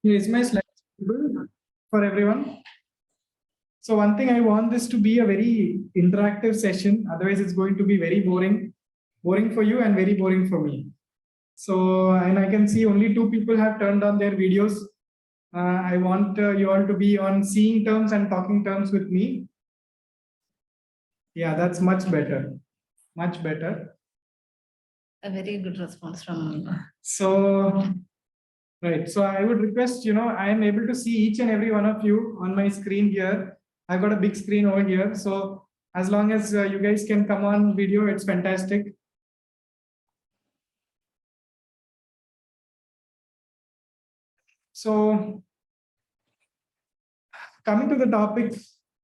Here is my slide for everyone. So one thing, I want this to be a very interactive session. Otherwise, it's going to be very boring for you and very boring for me. So, and I can see only 2 people have turned on their videos. I want you all to be on seeing terms and talking terms with me. Yeah, that's much better. Much better. A very good response from. So, right. So I would request, I am able to see each and every one of you on my screen here. I've got a big screen over here. So as long as you guys can come on video, it's fantastic. So coming to the topic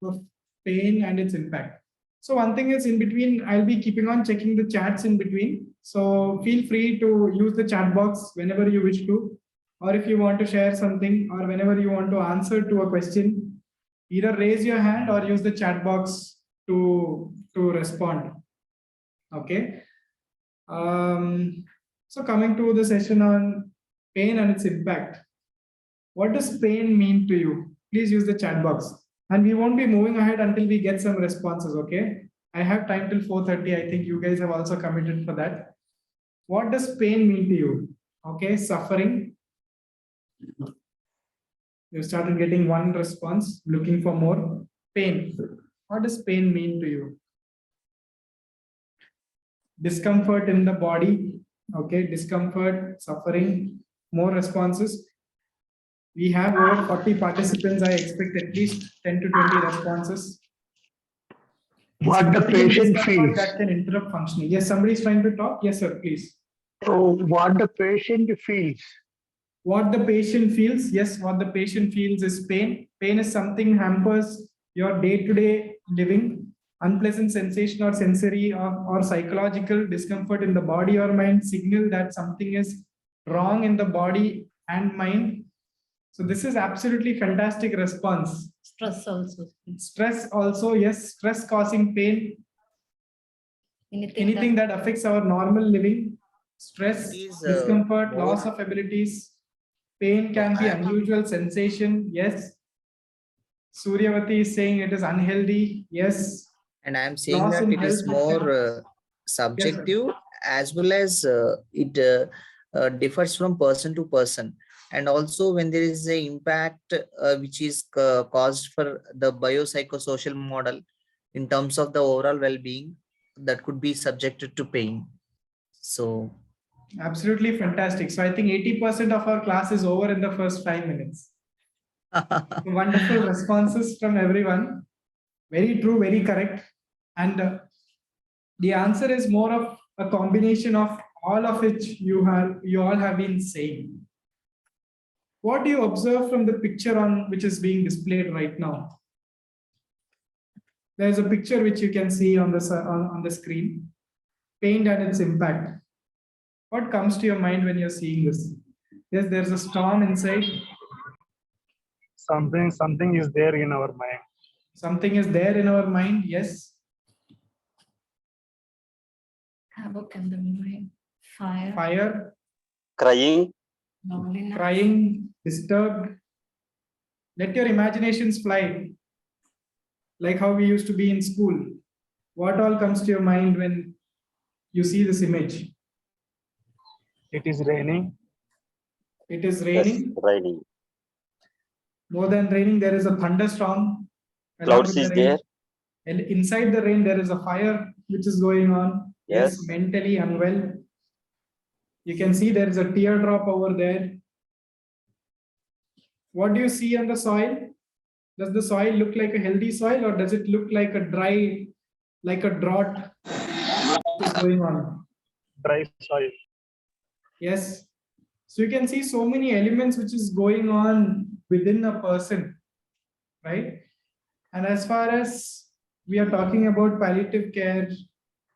of pain and its impact. So one thing is, in between, I'll be keeping on checking the chats in between. So feel free to use the chat box whenever you wish to, or if you want to share something, or whenever you want to answer to a question, either raise your hand or use the chat box to respond. Okay. So coming to the session on pain and its impact. What does pain mean to you? Please use the chat box. And we won't be moving ahead until we get some responses, okay? I have time till 4:30. I think you guys have also committed for that. What does pain mean to you? Okay, suffering. You started getting one response, looking for more. Pain. What does pain mean to you? Discomfort in the body. Okay, discomfort, suffering. More responses. We have over 40 participants. I expect at least 10 to 20 responses. What the patient feels. That can interrupt functioning. Yes, somebody is trying to talk. Yes, sir, please. So what the patient feels. What the patient feels. Yes, what the patient feels is pain. Pain is something hampers your day-to-day living. Unpleasant sensation or sensory or psychological discomfort in the body or mind signal that something is wrong in the body and mind. So this is absolutely fantastic response. Stress also. Stress also, yes, stress causing pain. Anything that affects our normal living. Stress, discomfort, loss of abilities. Pain can be unusual sensation, yes. Suryavati is saying it is unhealthy, yes. And I am saying that it is more subjective, yes, as well as it differs from person to person. And also when there is an impact which is caused for the biopsychosocial model in terms of the overall well-being, that could be subjected to pain. So absolutely fantastic. So I think 80% of our class is over in the first 5 minutes. Wonderful responses from everyone. Very true, very correct. And the answer is more of a combination of all of which you all have been saying. What do you observe from the picture on which is being displayed right now? There's a picture which you can see on the screen. Pain and its impact. What comes to your mind when you're seeing this? Yes, there's a storm inside. Something is there in our mind. Something is there in our mind, yes. Havoc in the mind. Fire. Fire. Crying. Loneliness. Crying, disturbed. Let your imaginations fly. Like how we used to be in school. What all comes to your mind when you see this image? It is raining. It is raining. Yes, raining. More than raining, there is a thunderstorm. Clouds is there. And inside the rain, there is a fire which is going on. Yes. Mentally unwell. You can see there is a teardrop over there. What do you see on the soil? Does the soil look like a healthy soil, or does it look like a dry, like a drought is going on? Dry soil. Yes. So you can see so many elements which is going on within a person, right? And as far as we are talking about palliative care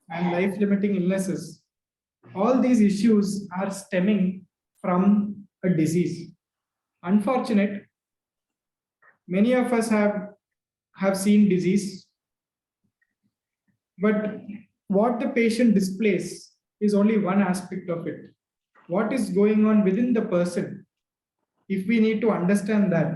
and life-limiting illnesses, all these issues are stemming from a disease. Unfortunate, many of us have seen disease, but what the patient displays is only one aspect of it. What is going on within the person if we need to understand that,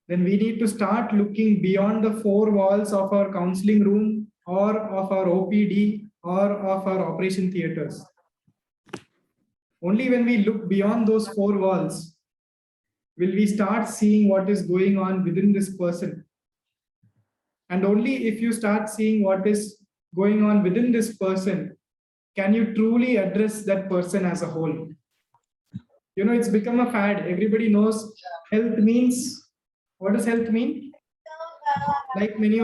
then we need to start looking beyond the four walls of our counseling room or of our OPD or of our operation theaters. Only when we look beyond those four walls will we start seeing what is going on within this person. And only if you start seeing what is going on within this person, can you truly address that person as a whole. You know, it's become a fad. Everybody knows health means, what does health mean? Like many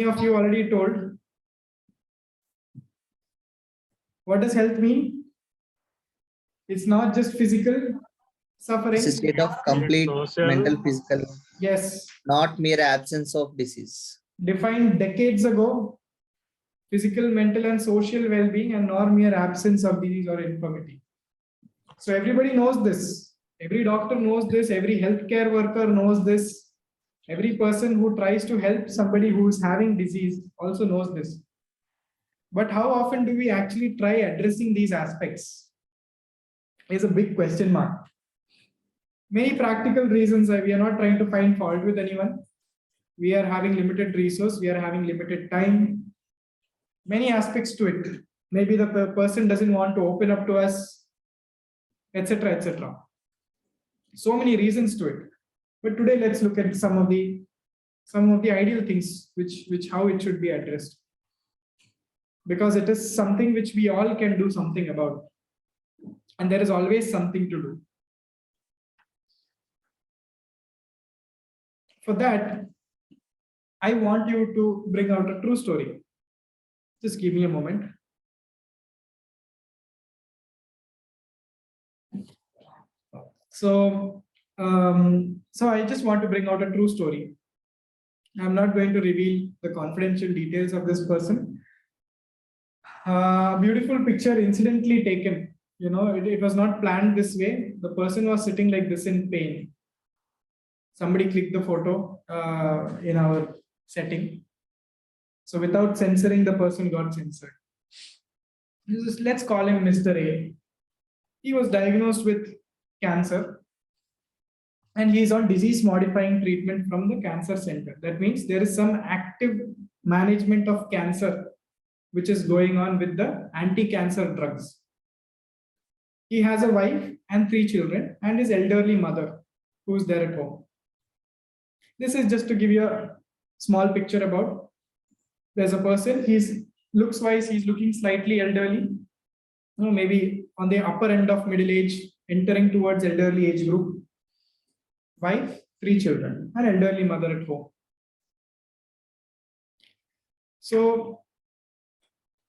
of you already told. What does health mean? It's not just physical suffering. It's a state of complete social. mental, physical, Yes. not mere absence of disease. Defined decades ago, physical, mental, and social well-being, and not mere absence of disease or infirmity. So everybody knows this. Every doctor knows this. Every healthcare worker knows this. Every person who tries to help somebody who is having disease also knows this. But how often do we actually try addressing these aspects? Is a big question mark. Many practical reasons. We are not trying to find fault with anyone. We are having limited resource. We are having limited time. Many aspects to it. Maybe the person doesn't want to open up to us, etc., etc. So many reasons to it. But today, let's look at some of the ideal things which how it should be addressed. Because it is something which we all can do something about. And there is always something to do. For that, I want you to bring out a true story. Just give me a moment. So I just want to bring out a true story. I'm not going to reveal the confidential details of this person. Beautiful picture incidentally taken. You know, it was not planned this way. The person was sitting like this in pain. Somebody clicked the photo in our setting. So without censoring, the person got censored. Let's call him Mr. A. He was diagnosed with cancer and he is on disease modifying treatment from the cancer center. That means there is some active management of cancer which is going on with the anti-cancer drugs. He has a wife and 3 children and his elderly mother who is there at home. This is just to give you a small picture about, there's a person, looks wise, he's looking slightly elderly, maybe on the upper end of middle age, entering towards elderly age group. Wife, 3 children, and elderly mother at home. So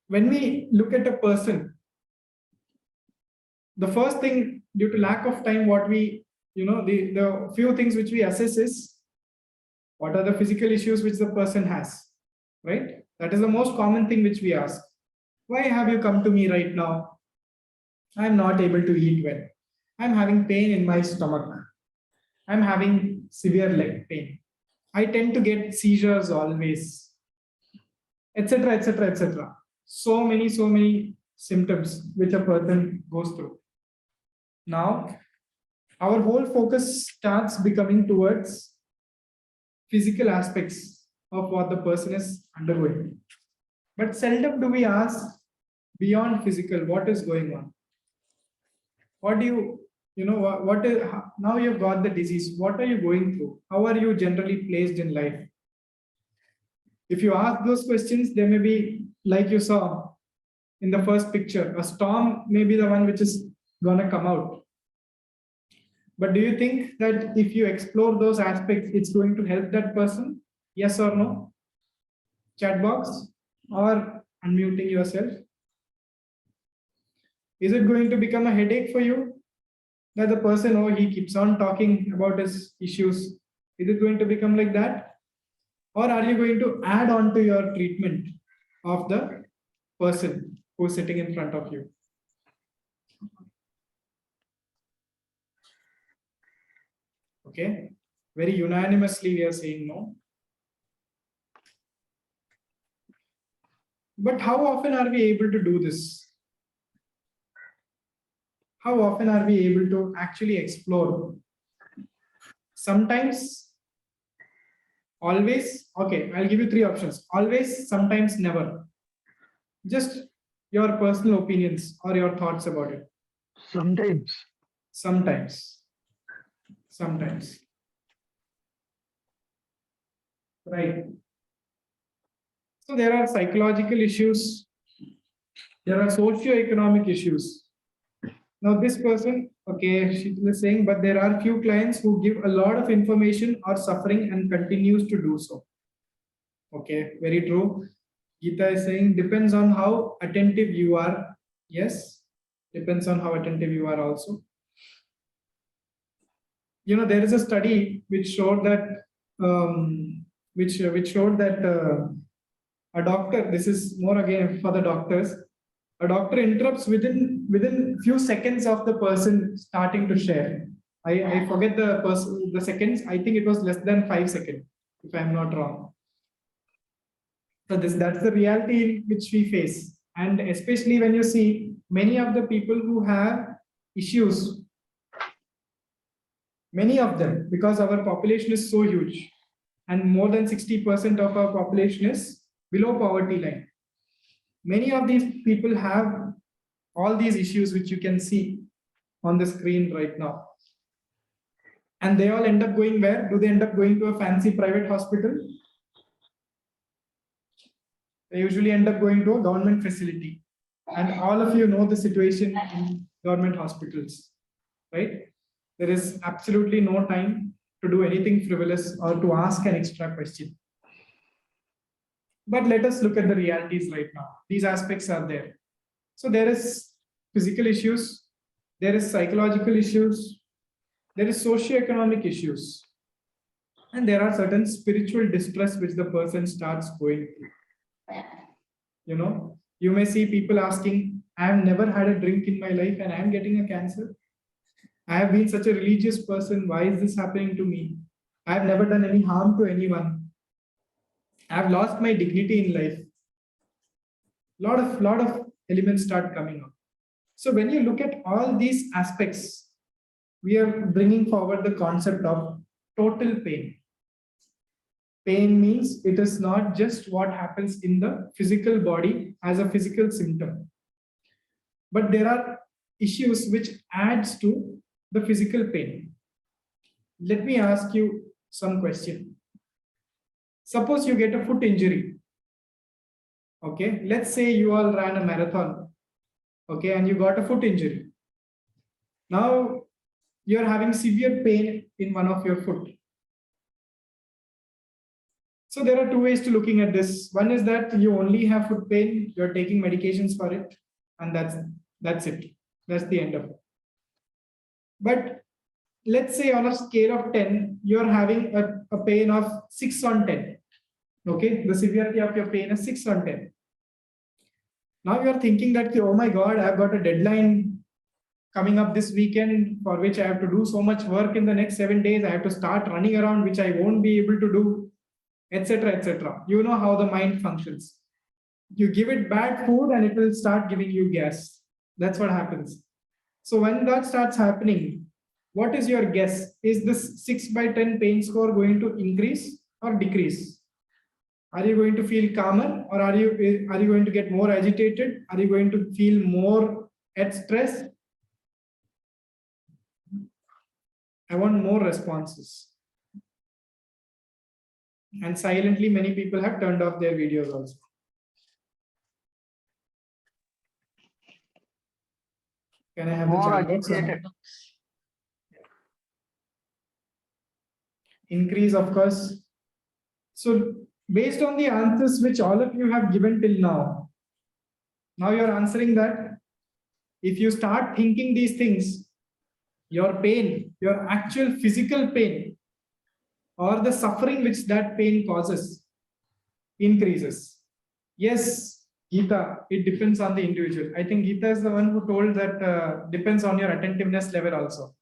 when we look at a person, the first thing, due to lack of time, what we, the few things which we assess is, what are the physical issues which the person has, right? That is the most common thing which we ask. Why have you come to me right now? I'm not able to eat well. I'm having pain in my stomach. I'm having severe leg pain. I tend to get seizures always, etc., etc., etc. So many symptoms which a person goes through. Now, our whole focus starts becoming towards physical aspects of what the person is undergoing. But seldom do we ask beyond physical, what is going on? What do what is, now you've got the disease, what are you going through? How are you generally placed in life? If you ask those questions, there may be, like you saw in the first picture, a storm may be the one which is gonna come out. But do you think that if you explore those aspects, it's going to help that person? Yes or no? Chat box or unmuting yourself. Is it going to become a headache for you? That the person, oh, he keeps on talking about his issues. Is it going to become like that? Or are you going to add on to your treatment of the person who's sitting in front of you? Okay, very unanimously we are saying no. But how often are we able to do this? How often are we able to actually explore sometimes, always. Okay, I'll give you three options: always, sometimes, never. Just your personal opinions or your thoughts about it. Sometimes. Sometimes. Sometimes. Right. So there are psychological issues. There are socio-economic issues. Now this person, okay, she is saying, but there are few clients who give a lot of information or suffering and continues to do so. Okay, very true. Geeta is saying, depends on how attentive you are. Yes, depends on how attentive you are also. You know, there is a study which showed that a doctor, this is more again for the doctors, a doctor interrupts within few seconds of the person starting to share. I forget the seconds. I think it was less than 5 seconds, if I'm not wrong. So that's the reality which we face. And especially when you see many of the people who have issues, many of them, because our population is so huge and more than 60% of our population is below poverty line. Many of these people have all these issues which you can see on the screen right now. And they all end up going where? Do they end up going to a fancy private hospital? They usually end up going to a government facility. And all of you know the situation in government hospitals, right? There is absolutely no time to do anything frivolous or to ask an extra question. But let us look at the realities right now. These aspects are there. So there is physical issues, there is psychological issues, there is socio-economic issues, and there are certain spiritual distress which the person starts going through. You know, you may see people asking, I have never had a drink in my life and I am getting a cancer. I have been such a religious person. Why is this happening to me? I have never done any harm to anyone. I have lost my dignity in life. Lot of elements start coming up. So when you look at all these aspects, we are bringing forward the concept of total pain. Pain means it is not just what happens in the physical body as a physical symptom, but there are issues which adds to the physical pain. Let me ask you some question. Suppose you get a foot injury. Okay, let's say you all ran a marathon. Okay, and you got a foot injury. Now you're having severe pain in one of your foot. So there are two ways to looking at this. One is that you only have foot pain, you're taking medications for it, and that's it. That's the end of it. But let's say on a scale of 10, you're having a pain of 6 on 10. Okay, the severity of your pain is 6 on 10. Now you're thinking that, oh my God, I've got a deadline coming up this weekend for which I have to do so much work in the next 7 days. I have to start running around, which I won't be able to do, etc., etc. You know how the mind functions. You give it bad food and it will start giving you gas. That's what happens. So when that starts happening, what is your guess? Is this 6/10 pain score going to increase or decrease? Are you going to feel calmer, or are you going to get more agitated? Are you going to feel more at stress? I want more responses. And silently, many people have turned off their videos also. Can I have the More chat box? agitated. Increase, of course. So based on the answers which all of you have given till now you're answering that if you start thinking these things, your pain, your actual physical pain, or the suffering which that pain causes increases. Yes, Geeta, it depends on the individual. I think Geeta is the one who told that depends on your attentiveness level also.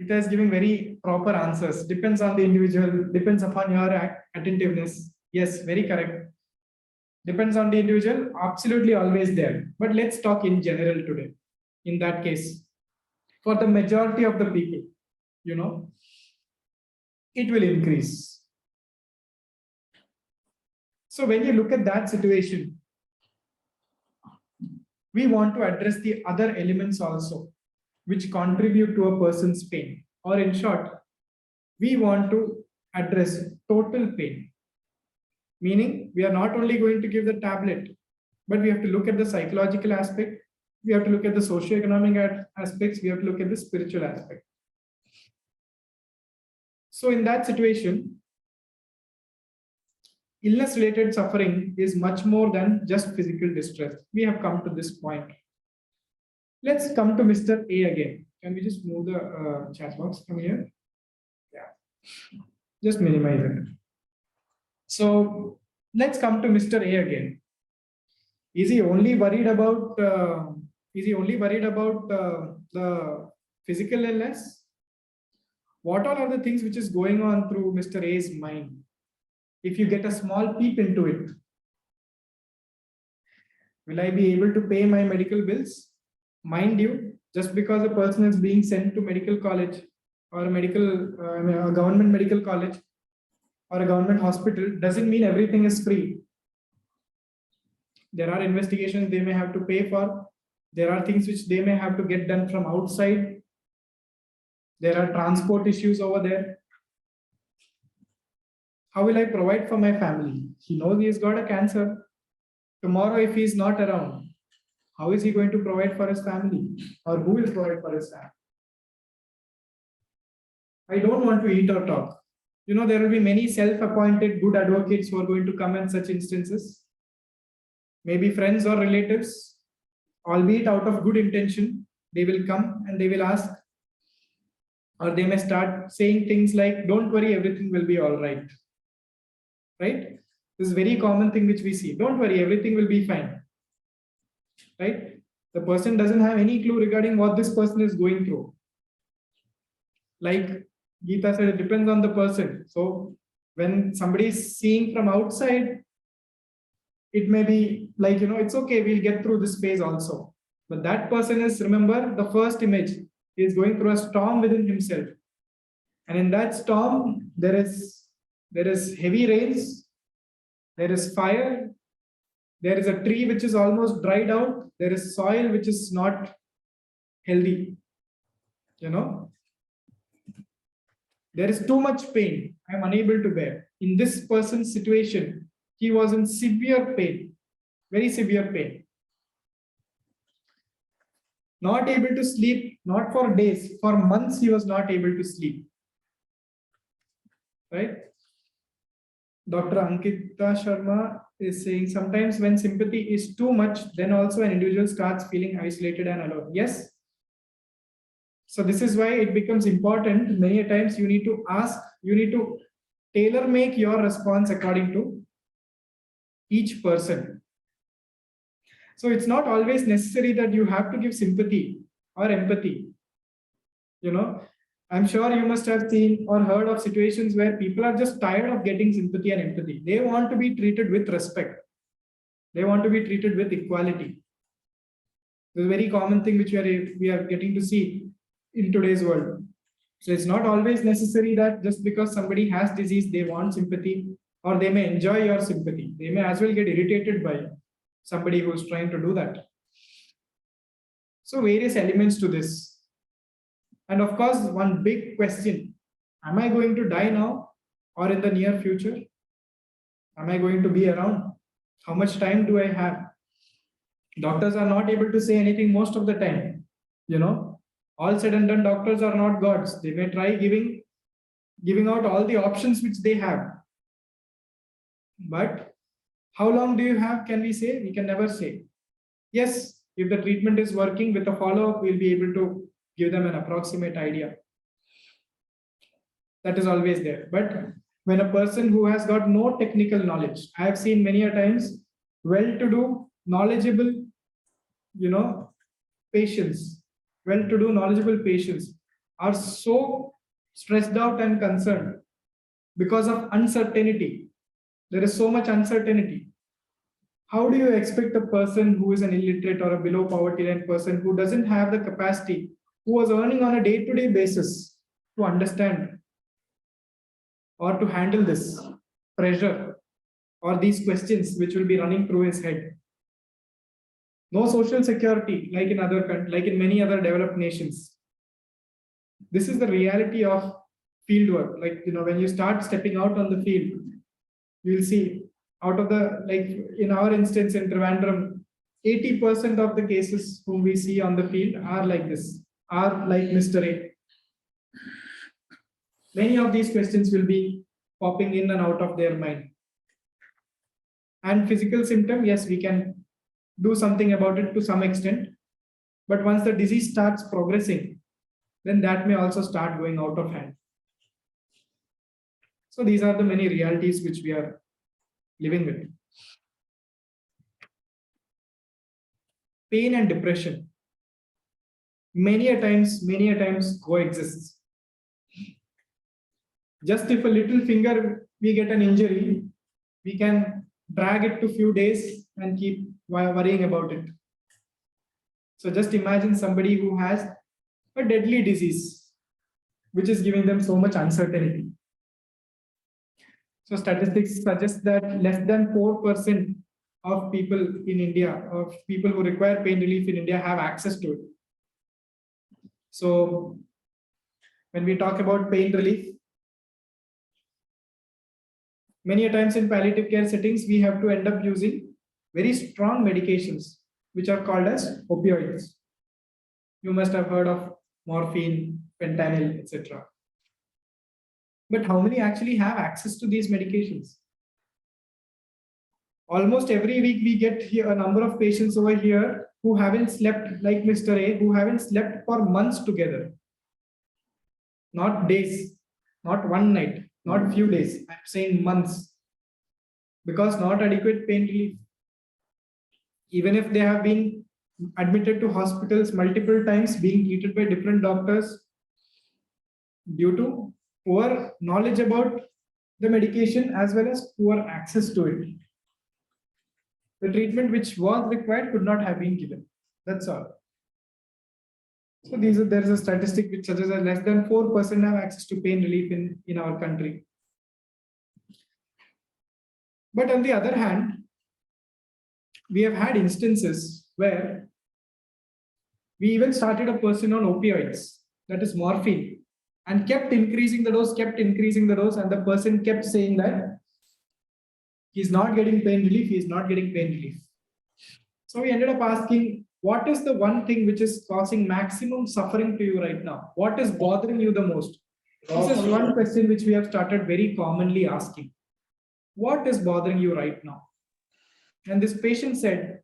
Geeta is giving very proper answers. Depends on the individual, depends upon your attentiveness. Yes, very correct. Depends on the individual, absolutely always there. But let's talk in general today. In that case, for the majority of the people, it will increase. So when you look at that situation, we want to address the other elements also, which contribute to a person's pain. Or in short, we want to address total pain. Meaning, we are not only going to give the tablet, but we have to look at the psychological aspect, we have to look at the socioeconomic aspects, we have to look at the spiritual aspect. So in that situation, illness-related suffering is much more than just physical distress. We have come to this point. Let's come to Mr. A again. Can we just move the chat box from here? Yeah, just minimize it. So let's come to Mr. A again. Is he only worried about? The physical illness? What all are the things which is going on through Mr. A's mind? If you get a small peep into it, will I be able to pay my medical bills? Mind you, just because a person is being sent to medical college or a government medical college or a government hospital doesn't mean everything is free. There are investigations they may have to pay for. There are things which they may have to get done from outside. There are transport issues over there. How will I provide for my family? He knows he has got a cancer. Tomorrow, if he is not around, how is he going to provide for his family? Or who will provide for his family? I don't want to eat or talk. There will be many self-appointed good advocates who are going to come in such instances. Maybe friends or relatives, albeit out of good intention, they will come and they will ask, or they may start saying things like, don't worry, everything will be all right. Right? This is a very common thing which we see. Don't worry, everything will be fine. Right? The person doesn't have any clue regarding what this person is going through. Like Geeta said, it depends on the person. So when somebody is seeing from outside, it may be like, it's okay, we'll get through this phase also. But that person is, remember, the first image is going through a storm within himself. And in that storm, there is heavy rains, there is fire, there is a tree which is almost dried out, there is soil which is not healthy. There is too much pain. I am unable to bear. In this person's situation, he was in severe pain, very severe pain. Not able to sleep, not for days, for months he was not able to sleep. Right? Dr. Ankita Sharma is saying, sometimes when sympathy is too much, then also an individual starts feeling isolated and alone. Yes. So this is why it becomes important. Many times you need to ask, you need to tailor make your response according to each person. So it's not always necessary that you have to give sympathy or empathy. I'm sure you must have seen or heard of situations where people are just tired of getting sympathy and empathy. They want to be treated with respect. They want to be treated with equality. This is a very common thing which we are getting to see in today's world. So it's not always necessary that just because somebody has disease, they want sympathy, or they may enjoy your sympathy. They may as well get irritated by somebody who is trying to do that. So various elements to this. And of course, one big question, am I going to die now or in the near future? Am I going to be around? How much time do I have? Doctors are not able to say anything most of the time. All said and done, doctors are not gods. They may try giving out all the options which they have. But how long do you have, can we say? We can never say. Yes, if the treatment is working with a follow-up, we'll be able to give them an approximate idea. That is always there. But when a person who has got no technical knowledge, I have seen many a times, well-to-do, knowledgeable, patients, well-to-do, knowledgeable patients are so stressed out and concerned because of uncertainty. There is so much uncertainty. How do you expect a person who is an illiterate or a below poverty line person who doesn't have the capacity, who was earning on a day-to-day basis, to understand or to handle this pressure or these questions which will be running through his head. No social security like in many other developed nations. This is the reality of field work. Like, when you start stepping out on the field, you'll see out of the, like in our instance in Trivandrum, 80% of the cases whom we see on the field are like this, are like Mr. A. Many of these questions will be popping in and out of their mind. And physical symptom, yes, we can do something about it to some extent. But once the disease starts progressing, then that may also start going out of hand. So these are the many realities which we are living with. Pain and depression many a times coexists. Just if a little finger we get an injury, we can drag it to few days and keep worrying about it. So just imagine somebody who has a deadly disease, which is giving them so much uncertainty. So statistics suggest that less than 4% of people in India, of people who require pain relief in India, have access to it. So when we talk about pain relief, many a times in palliative care settings, we have to end up using very strong medications, which are called as opioids. You must have heard of morphine, fentanyl, etc. But how many actually have access to these medications? Almost every week we get here a number of patients over here who haven't slept, like Mr. A, who haven't slept for months together. Not days, not one night, not few days, I'm saying months. Because not adequate pain relief. Even if they have been admitted to hospitals multiple times, being treated by different doctors, due to poor knowledge about the medication as well as poor access to it, the treatment which was required could not have been given. That's all. So there is a statistic which suggests that less than 4% have access to pain relief in our country. But on the other hand, we have had instances where we even started a person on opioids, that is morphine, and kept increasing the dose, and the person kept saying that he's not getting pain relief, So we ended up asking, what is the one thing which is causing maximum suffering to you right now? What is bothering you the most? This is one question which we have started very commonly asking. What is bothering you right now? And this patient said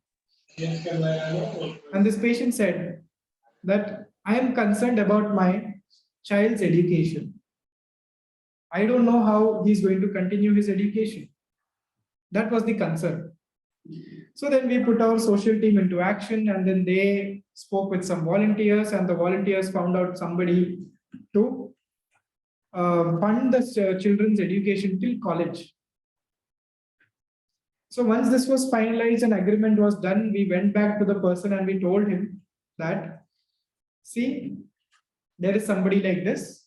that I am concerned about my child's education. I don't know how he's going to continue his education. That was the concern. So then we put our social team into action, and then they spoke with some volunteers, and the volunteers found out somebody to fund the children's education till college. So once this was finalized and agreement was done, we went back to the person and we told him that, see, there is somebody like this.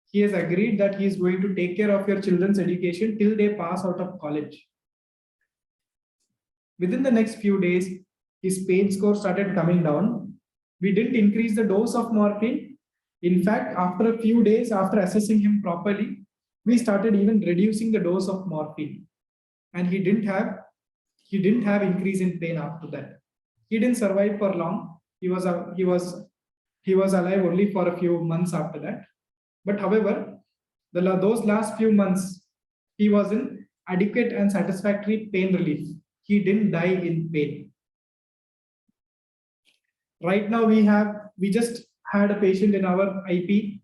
He has agreed that he is going to take care of your children's education till they pass out of college. Within the next few days, his pain score started coming down. We didn't increase the dose of morphine. In fact, after a few days, after assessing him properly, we started even reducing the dose of morphine. And he didn't have increase in pain after that. He didn't survive for long. He was alive only for a few months after that. But however, those last few months, he was in adequate and satisfactory pain relief. He didn't die in pain. Right now we just had a patient in our IP.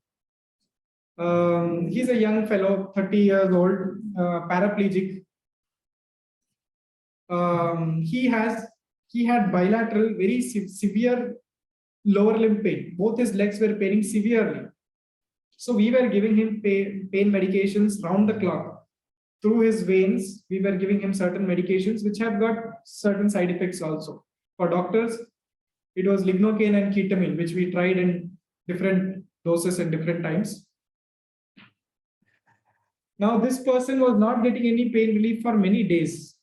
He's a young fellow, 30 years old, paraplegic. He had bilateral, very severe lower limb pain. Both his legs were paining severely. So we were giving him pain medications round the clock. Through his veins, we were giving him certain medications which have got certain side effects also. For doctors, it was lignocaine and ketamine, which we tried in different doses at different times. Now this person was not getting any pain relief for many days.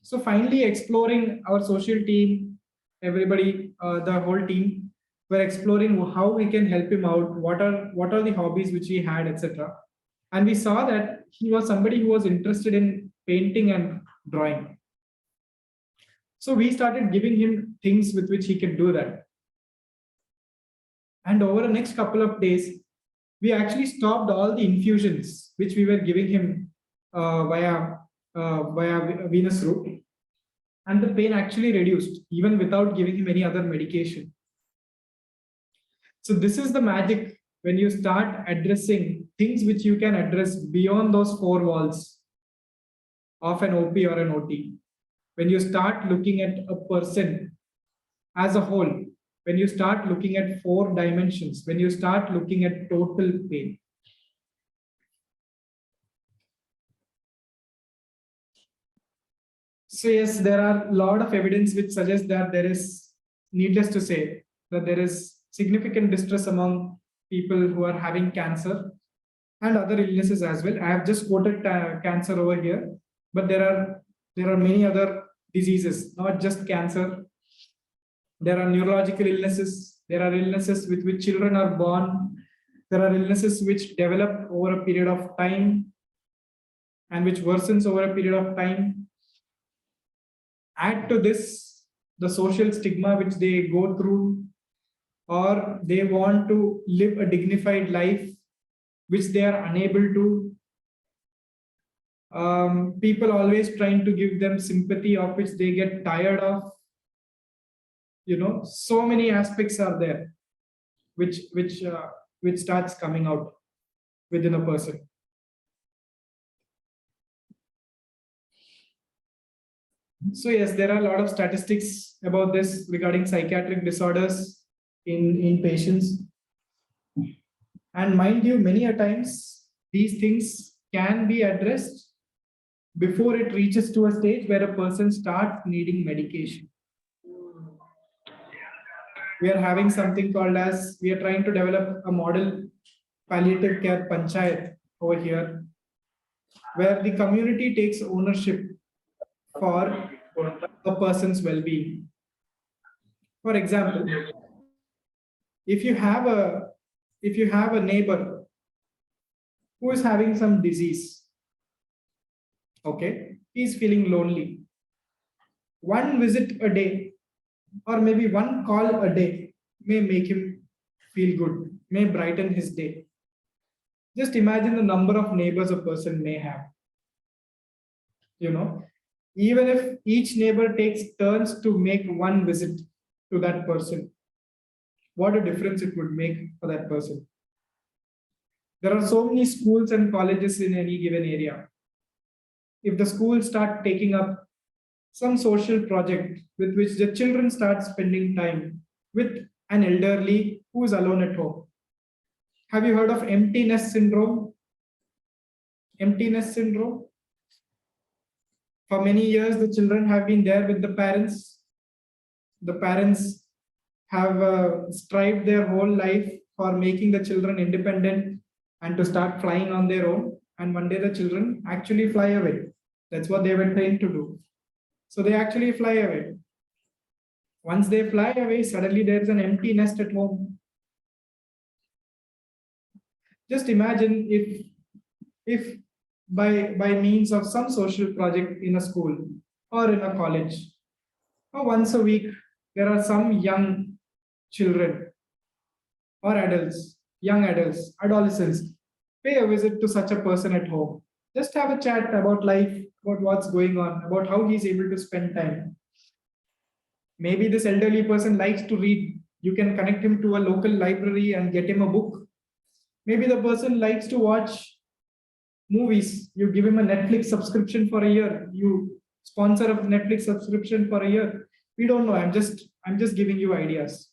So finally exploring, our social team, everybody, the whole team, were exploring how we can help him out, what are the hobbies which he had, etc. And we saw that he was somebody who was interested in painting and drawing. So we started giving him things with which he could do that. And over the next couple of days, we actually stopped all the infusions which we were giving him via venous route. And the pain actually reduced even without giving him any other medication. So this is the magic when you start addressing things which you can address beyond those four walls of an OP or an OT. When you start looking at a person as a whole, when you start looking at four dimensions, when you start looking at total pain. So yes, there are a lot of evidence which suggests that there is, needless to say, that there is significant distress among people who are having cancer and other illnesses as well. I have just quoted cancer over here, but there are many other diseases, not just cancer. There are neurological illnesses. There are illnesses with which children are born. There are illnesses which develop over a period of time and which worsens over a period of time. Add to this the social stigma which they go through, or they want to live a dignified life which they are unable to. People always trying to give them sympathy of which they get tired of. So many aspects are there which starts coming out within a person. So yes, there are a lot of statistics about this regarding psychiatric disorders in patients. And mind you, many a times these things can be addressed before it reaches to a stage where a person starts needing medication. We are having something called as, we are trying to develop a model palliative care panchayat over here, where the community takes ownership for a person's well-being. For example, if you have a neighbor who is having some disease, okay, he's feeling lonely. One visit a day, or maybe one call a day, may make him feel good, may brighten his day. Just imagine the number of neighbors a person may have. Even if each neighbor takes turns to make one visit to that person, what a difference it would make for that person. There are so many schools and colleges in any given area. If the schools start taking up some social project with which the children start spending time with an elderly who is alone at home. Have you heard of empty nest syndrome? Empty nest syndrome? For many years, the children have been there with the parents. The parents have strived their whole life for making the children independent and to start flying on their own. And one day the children actually fly away. That's what they were trained to do. So they actually fly away. Once they fly away, suddenly there's an empty nest at home. Just imagine if by means of some social project in a school or in a college, or once a week, there are some young children or adults, young adults, adolescents, pay a visit to such a person at home. Just have a chat about life, about what's going on, about how he's able to spend time. Maybe this elderly person likes to read. You can connect him to a local library and get him a book. Maybe the person likes to watch movies. You give him a Netflix subscription for a year. You sponsor a Netflix subscription for a year. We don't know. I'm just giving you ideas.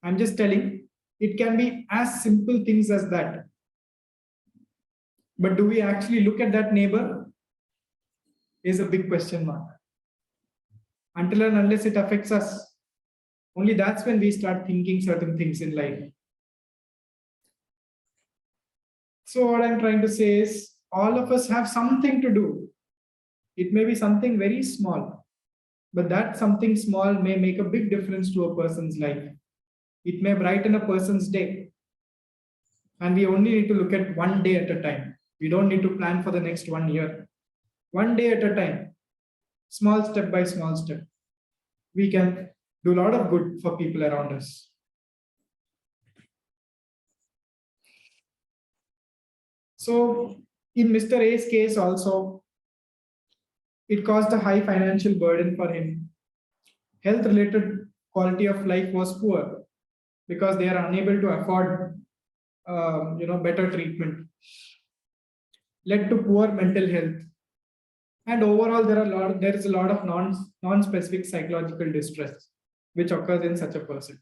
I'm just telling it can be as simple things as that. But do we actually look at that neighbor? Is a big question mark. Until and unless it affects us, only that's when we start thinking certain things in life. So what I'm trying to say is all of us have something to do. It may be something very small, but that something small may make a big difference to a person's life. It may brighten a person's day. And we only need to look at one day at a time. We don't need to plan for the next 1 year. One day at a time, small step by small step, we can do a lot of good for people around us. So in Mr. A's case also, it caused a high financial burden for him. Health related quality of life was poor because they are unable to afford better treatment. Led to poor mental health. And overall, there is a lot of non-specific psychological distress which occurs in such a person.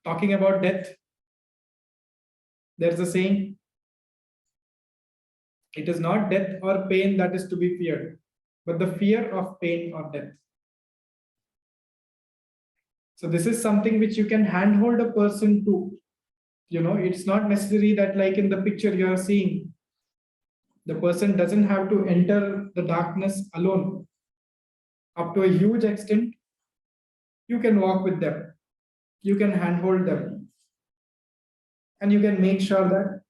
Talking about death, there's a saying, it is not death or pain that is to be feared, but the fear of pain or death. So this is something which you can handhold a person to. It's not necessary that like in the picture you are seeing, the person doesn't have to enter the darkness alone. Up to a huge extent, you can walk with them. You can handhold them. And you can make sure that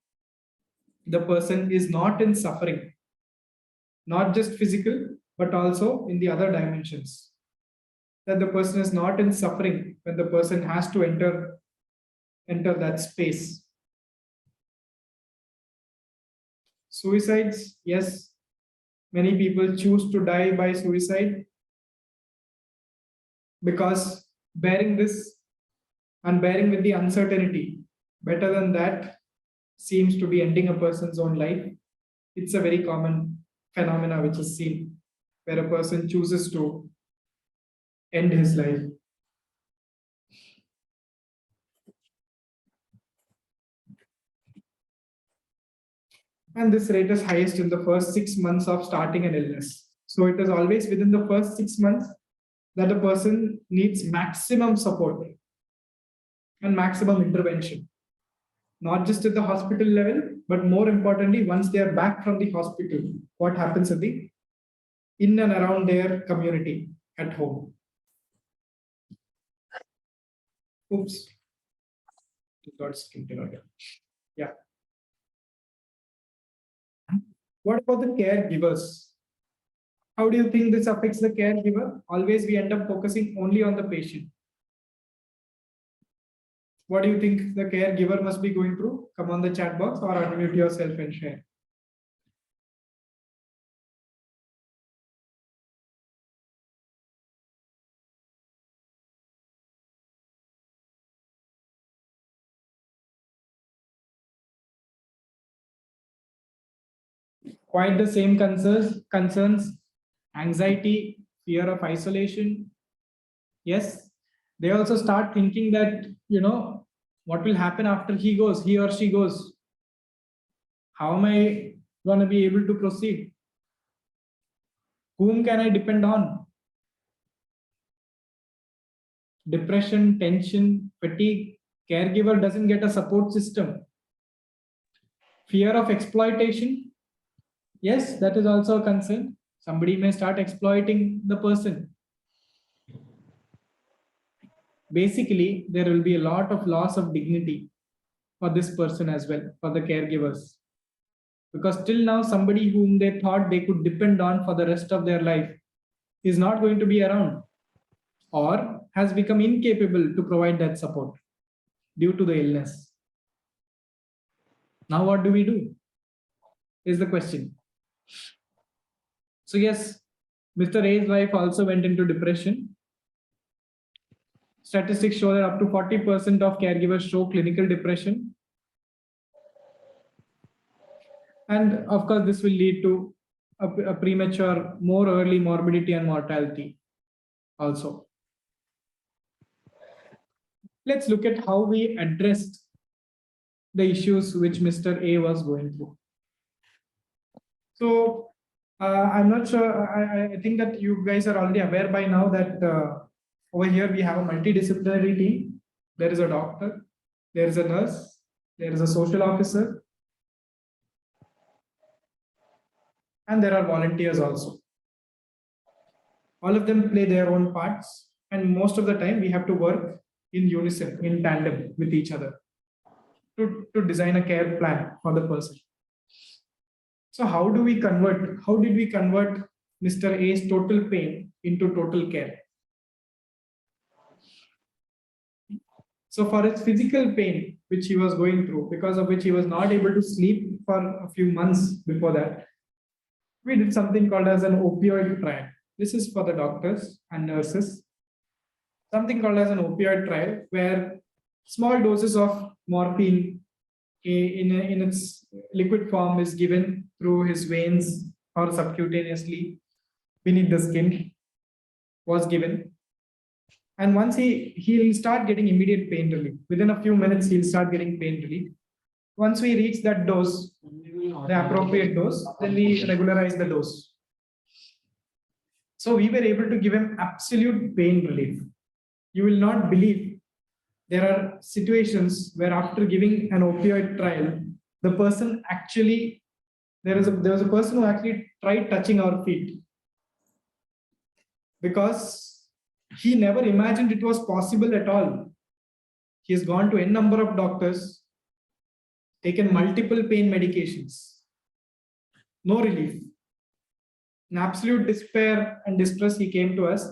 the person is not in suffering. Not just physical, but also in the other dimensions. That the person is not in suffering when the person has to enter that space. Suicides, yes, many people choose to die by suicide because bearing this and bearing with the uncertainty, better than that seems to be ending a person's own life. It's a very common phenomena which is seen where a person chooses to end his life. And this rate is highest in the first 6 months of starting an illness. So it is always within the first 6 months that a person needs maximum support and maximum intervention. Not just at the hospital level, but more importantly, once they are back from the hospital, what happens in and around their community at home. Oops. Got skipped again. Yeah. What about the caregivers? How do you think this affects the caregiver? Always we end up focusing only on the patient. What do you think the caregiver must be going through? Come on the chat box or unmute yourself and share. Quite the same concerns, anxiety, fear of isolation. Yes, they also start thinking that, what will happen after he or she goes? How am I going to be able to proceed? Whom can I depend on? Depression, tension, fatigue, caregiver doesn't get a support system. Fear of exploitation. Yes, that is also a concern. Somebody may start exploiting the person. Basically, there will be a lot of loss of dignity for this person as well, for the caregivers. Because till now, somebody whom they thought they could depend on for the rest of their life is not going to be around or has become incapable to provide that support due to the illness. Now, what do we do? Is the question. So yes, Mr. A's wife also went into depression. Statistics show that up to 40% of caregivers show clinical depression. And of course, this will lead to a premature, more early morbidity and mortality also. Let's look at how we addressed the issues which Mr. A was going through. So I'm not sure, I think that you guys are already aware by now that over here we have a multidisciplinary team. There is a doctor, there is a nurse, there is a social officer, and there are volunteers also. All of them play their own parts, and most of the time we have to work in unison, in tandem with each other to design a care plan for the person. So how did we convert Mr. A's total pain into total care? So for his physical pain, which he was going through, because of which he was not able to sleep for a few months before that, we did something called as an opioid trial. This is for the doctors and nurses. Something called as an opioid trial, where small doses of morphine in its liquid form is given through his veins or subcutaneously beneath the skin was given. And once he'll start getting immediate pain relief. Within a few minutes, he'll start getting pain relief. Once we reach that dose, the appropriate dose, then we regularize the dose. So we were able to give him absolute pain relief. You will not believe there are situations where after giving an opioid trial, the person actually, there was a person who actually tried touching our feet because he never imagined it was possible at all. He has gone to n number of doctors, taken multiple pain medications, no relief. In absolute despair and distress, he came to us.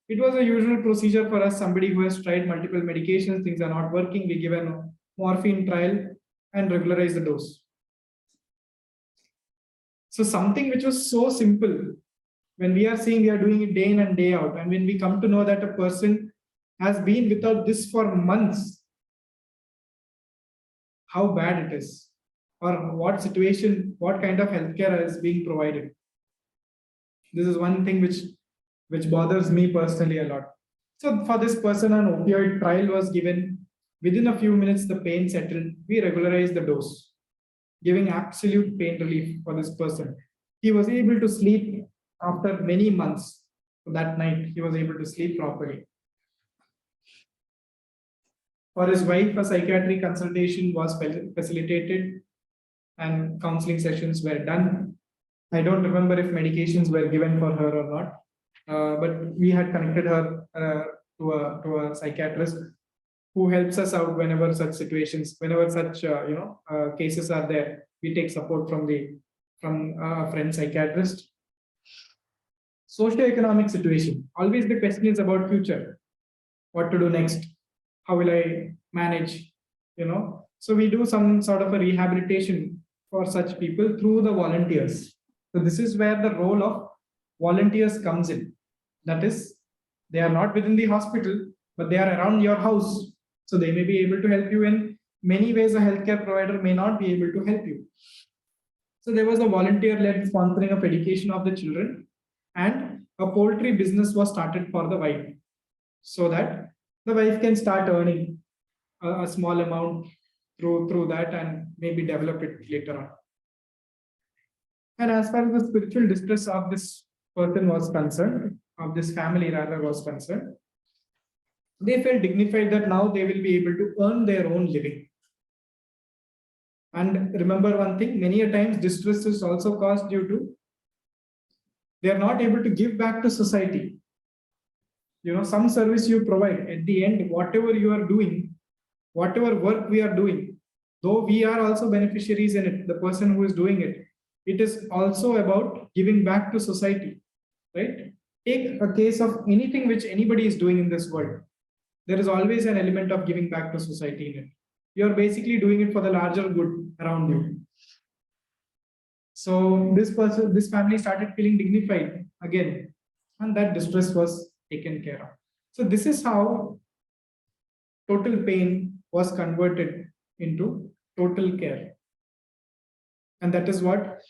It was a usual procedure for us, somebody who has tried multiple medications, things are not working, we give a morphine trial and regularize the dose. So something which was so simple, when we are seeing we are doing it day in and day out, and when we come to know that a person has been without this for months, how bad it is, or what situation, what kind of healthcare is being provided. This is one thing which bothers me personally a lot. So for this person, an opioid trial was given. Within a few minutes, the pain settled. We regularized the dose, giving absolute pain relief for this person. He was able to sleep after many months. That night, he was able to sleep properly. For his wife, a psychiatric consultation was facilitated and counseling sessions were done. I don't remember if medications were given for her or not, but we had connected her to a psychiatrist who helps us out whenever such situations, whenever such cases are there. We take support from a friend psychiatrist. Socioeconomic situation. Always the question is about future. What to do next? How will I manage? So we do some sort of a rehabilitation for such people through the volunteers. So this is where the role of volunteers comes in. That is, they are not within the hospital, but they are around your house. So they may be able to help you in many ways a healthcare provider may not be able to help you. So there was a volunteer-led sponsoring of education of the children, and a poultry business was started for the wife so that the wife can start earning a small amount through that and maybe develop it later on. And as far as the spiritual distress of this person was concerned, of this family rather was concerned, they felt dignified that now they will be able to earn their own living. And remember one thing, many a times distress is also caused due to they are not able to give back to society. Some service you provide, at the end, whatever you are doing, whatever work we are doing, though we are also beneficiaries in it, the person who is doing it, it is also about giving back to society, right? Take a case of anything which anybody is doing in this world. There is always an element of giving back to society in it. You're basically doing it for the larger good around you. So this family started feeling dignified again, and that distress was taken care of. So this is how total pain was converted into total care. And that is what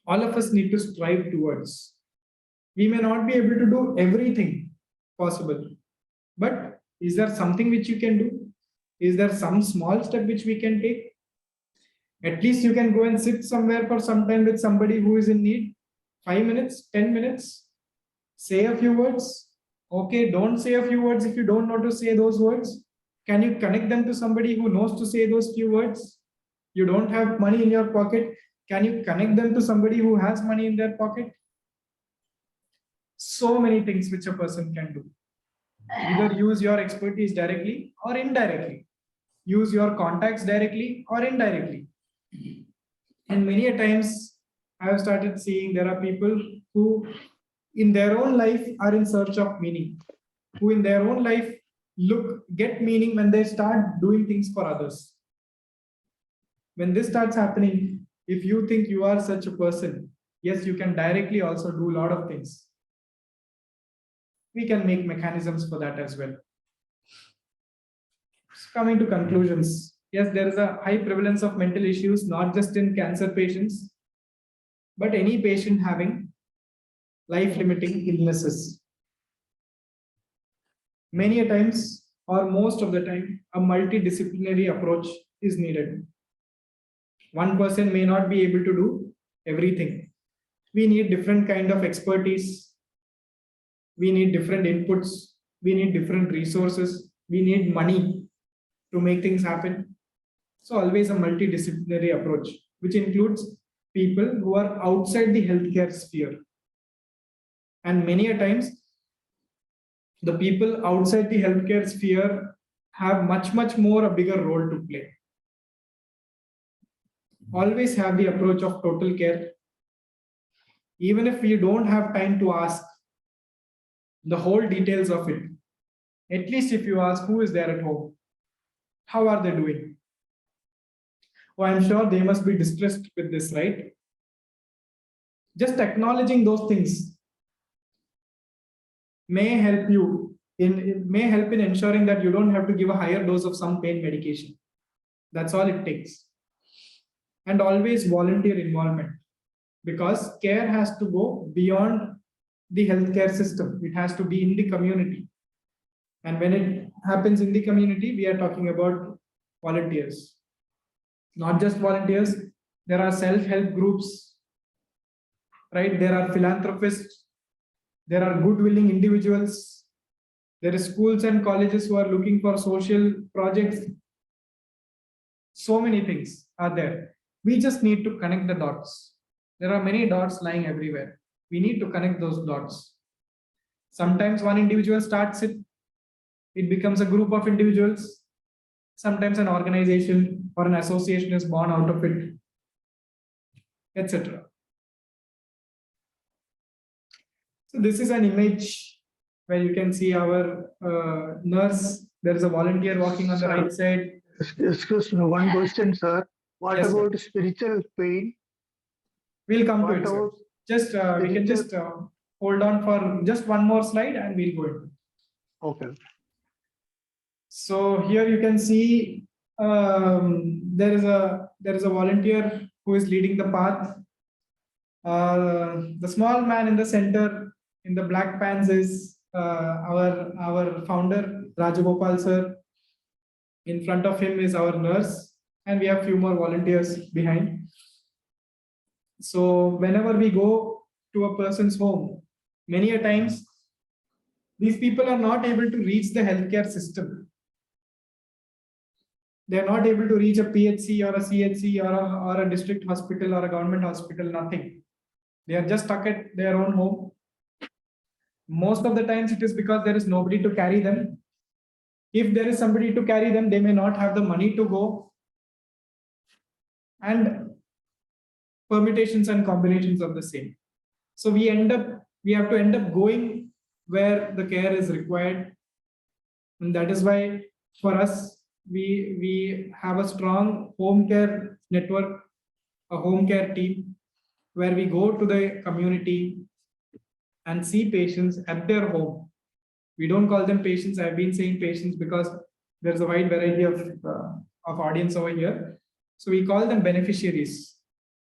all of us need to strive towards. We may not be able to do everything possible, but is there something which you can do? Is there some small step which we can take? At least you can go and sit somewhere for some time with somebody who is in need. 5 minutes, 10 minutes, say a few words. Okay, don't say a few words if you don't know to say those words. Can you connect them to somebody who knows to say those few words? You don't have money in your pocket. Can you connect them to somebody who has money in their pocket? So many things which a person can do. Either use your expertise directly or indirectly. Use your contacts directly or indirectly. And many a times I have started seeing there are people who in their own life are in search of meaning, who in their own life get meaning when they start doing things for others. When this starts happening, if you think you are such a person, yes, you can directly also do a lot of things. We can make mechanisms for that as well. Coming to conclusions, yes, there is a high prevalence of mental issues, not just in cancer patients, but any patient having life-limiting illnesses. Many a times, or most of the time, a multidisciplinary approach is needed. One person may not be able to do everything. We need different kind of expertise. We need different inputs. We need different resources. We need money to make things happen. So always a multidisciplinary approach, which includes people who are outside the healthcare sphere. And many a times, the people outside the healthcare sphere have much more a bigger role to play. Always have the approach of total care. Even if we don't have time to ask the whole details of it, at least if you ask who is there at home, how are they doing? Well, I'm sure they must be distressed with this, right? Just acknowledging those things may help you in ensuring that you don't have to give a higher dose of some pain medication. That's all it takes. And always volunteer involvement, because care has to go beyond the healthcare system. It has to be in the community. And when it happens in the community, we are talking about volunteers. Not just volunteers, there are self-help groups, right? There are philanthropists, there are good-willing individuals, there are schools and colleges who are looking for social projects. So many things are there. We just need to connect the dots. There are many dots lying everywhere. We need to connect those dots. Sometimes one individual starts it, it becomes a group of individuals. Sometimes an organization or an association is born out of it, etc. So this is an image where you can see our nurse. There is a volunteer walking on the right side. Excuse me, one question, sir. What Yes, about spiritual pain? We'll come to What it, sir. about Just we can just hold on for just one more slide and we'll go into it. Okay. So here you can see there is a volunteer who is leading the path. The small man in the center in the black pants is our founder Rajagopal sir. In front of him is our nurse, and we have few more volunteers behind. So whenever we go to a person's home, many a times these people are not able to reach the healthcare system. They are not able to reach a PHC or a CHC or a district hospital or a government hospital, nothing. They are just stuck at their own home. Most of the times it is because there is nobody to carry them. If there is somebody to carry them, they may not have the money to go. And permutations and combinations of the same. So we have to end up going where the care is required. And that is why for us, we have a strong home care network, a home care team, where we go to the community and see patients at their home. We don't call them patients. I've been saying patients because there's a wide variety of audience over here. So we call them beneficiaries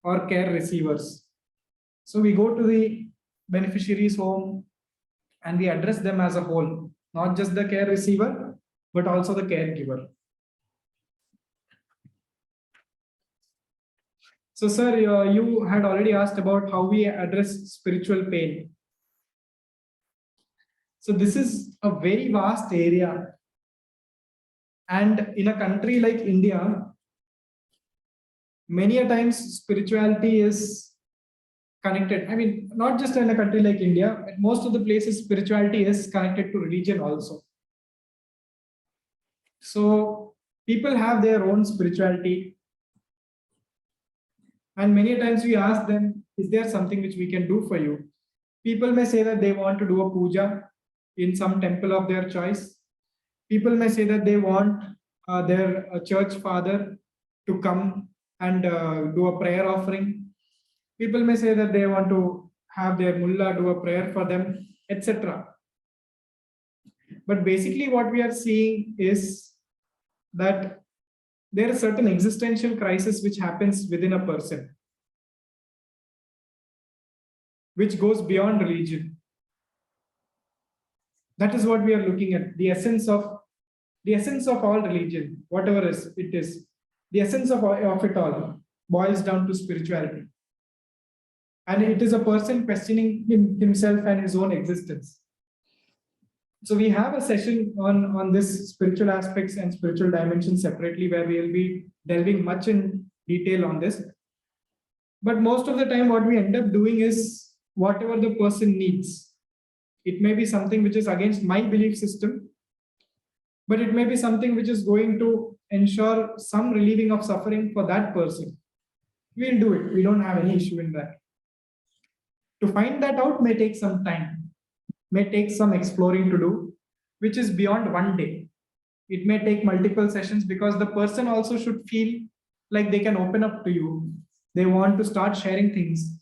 or care receivers. So we go to the beneficiary's home and we address them as a whole, not just the care receiver, but also the caregiver. So sir, you had already asked about how we address spiritual pain. So this is a very vast area. And in a country like India, many a times spirituality is connected. I mean, not just in a country like India, but most of the places spirituality is connected to religion also. So people have their own spirituality. And many times we ask them, is there something which we can do for you? People may say that they want to do a puja in some temple of their choice. People may say that they want their church father to come and do a prayer offering. People may say that they want to have their mullah do a prayer for them, etc. But basically what we are seeing is that there is certain existential crisis which happens within a person, which goes beyond religion. That is what we are looking at, the essence of all religion, whatever it is. The essence of it all boils down to spirituality. And it is a person questioning himself and his own existence. So we have a session on this spiritual aspects and spiritual dimensions separately, where we will be delving much in detail on this. But most of the time what we end up doing is whatever the person needs. It may be something which is against my belief system, but it may be something which is going to ensure some relieving of suffering for that person. We'll do it. We don't have any issue in that. To find that out may take some time, may take some exploring to do, which is beyond one day. It may take multiple sessions, because the person also should feel like they can open up to you. They want to start sharing things.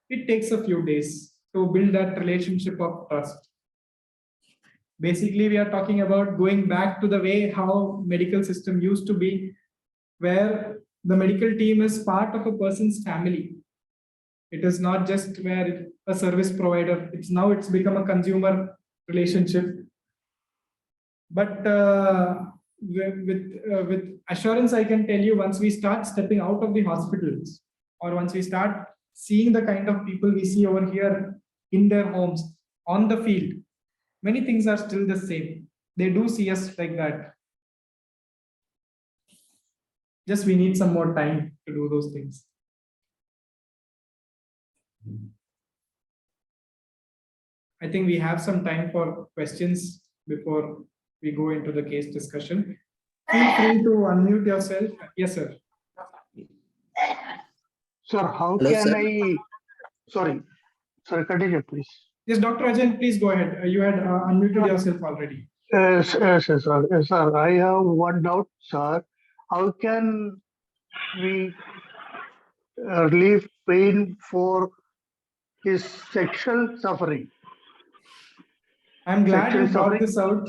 It takes a few days to build that relationship of trust. Basically, we are talking about going back to the way how medical system used to be, where the medical team is part of a person's family. It is not just where a service provider. It's become a consumer relationship. But with assurance, I can tell you, once we start stepping out of the hospitals, or once we start seeing the kind of people we see over here in their homes, on the field, many things are still the same. They do see us like that. Just we need some more time to do those things. I think we have some time for questions before we go into the case discussion. Feel free to unmute yourself. Yes, sir. Sir, how Hello, can sir. sorry, continue, please. Yes, Dr. Ajay, please go ahead. You had unmuted yourself already. Yes, sir. Yes, sir. I have one doubt, sir. How can we relieve pain for his sexual suffering? I'm glad Sexual you brought suffering. this out.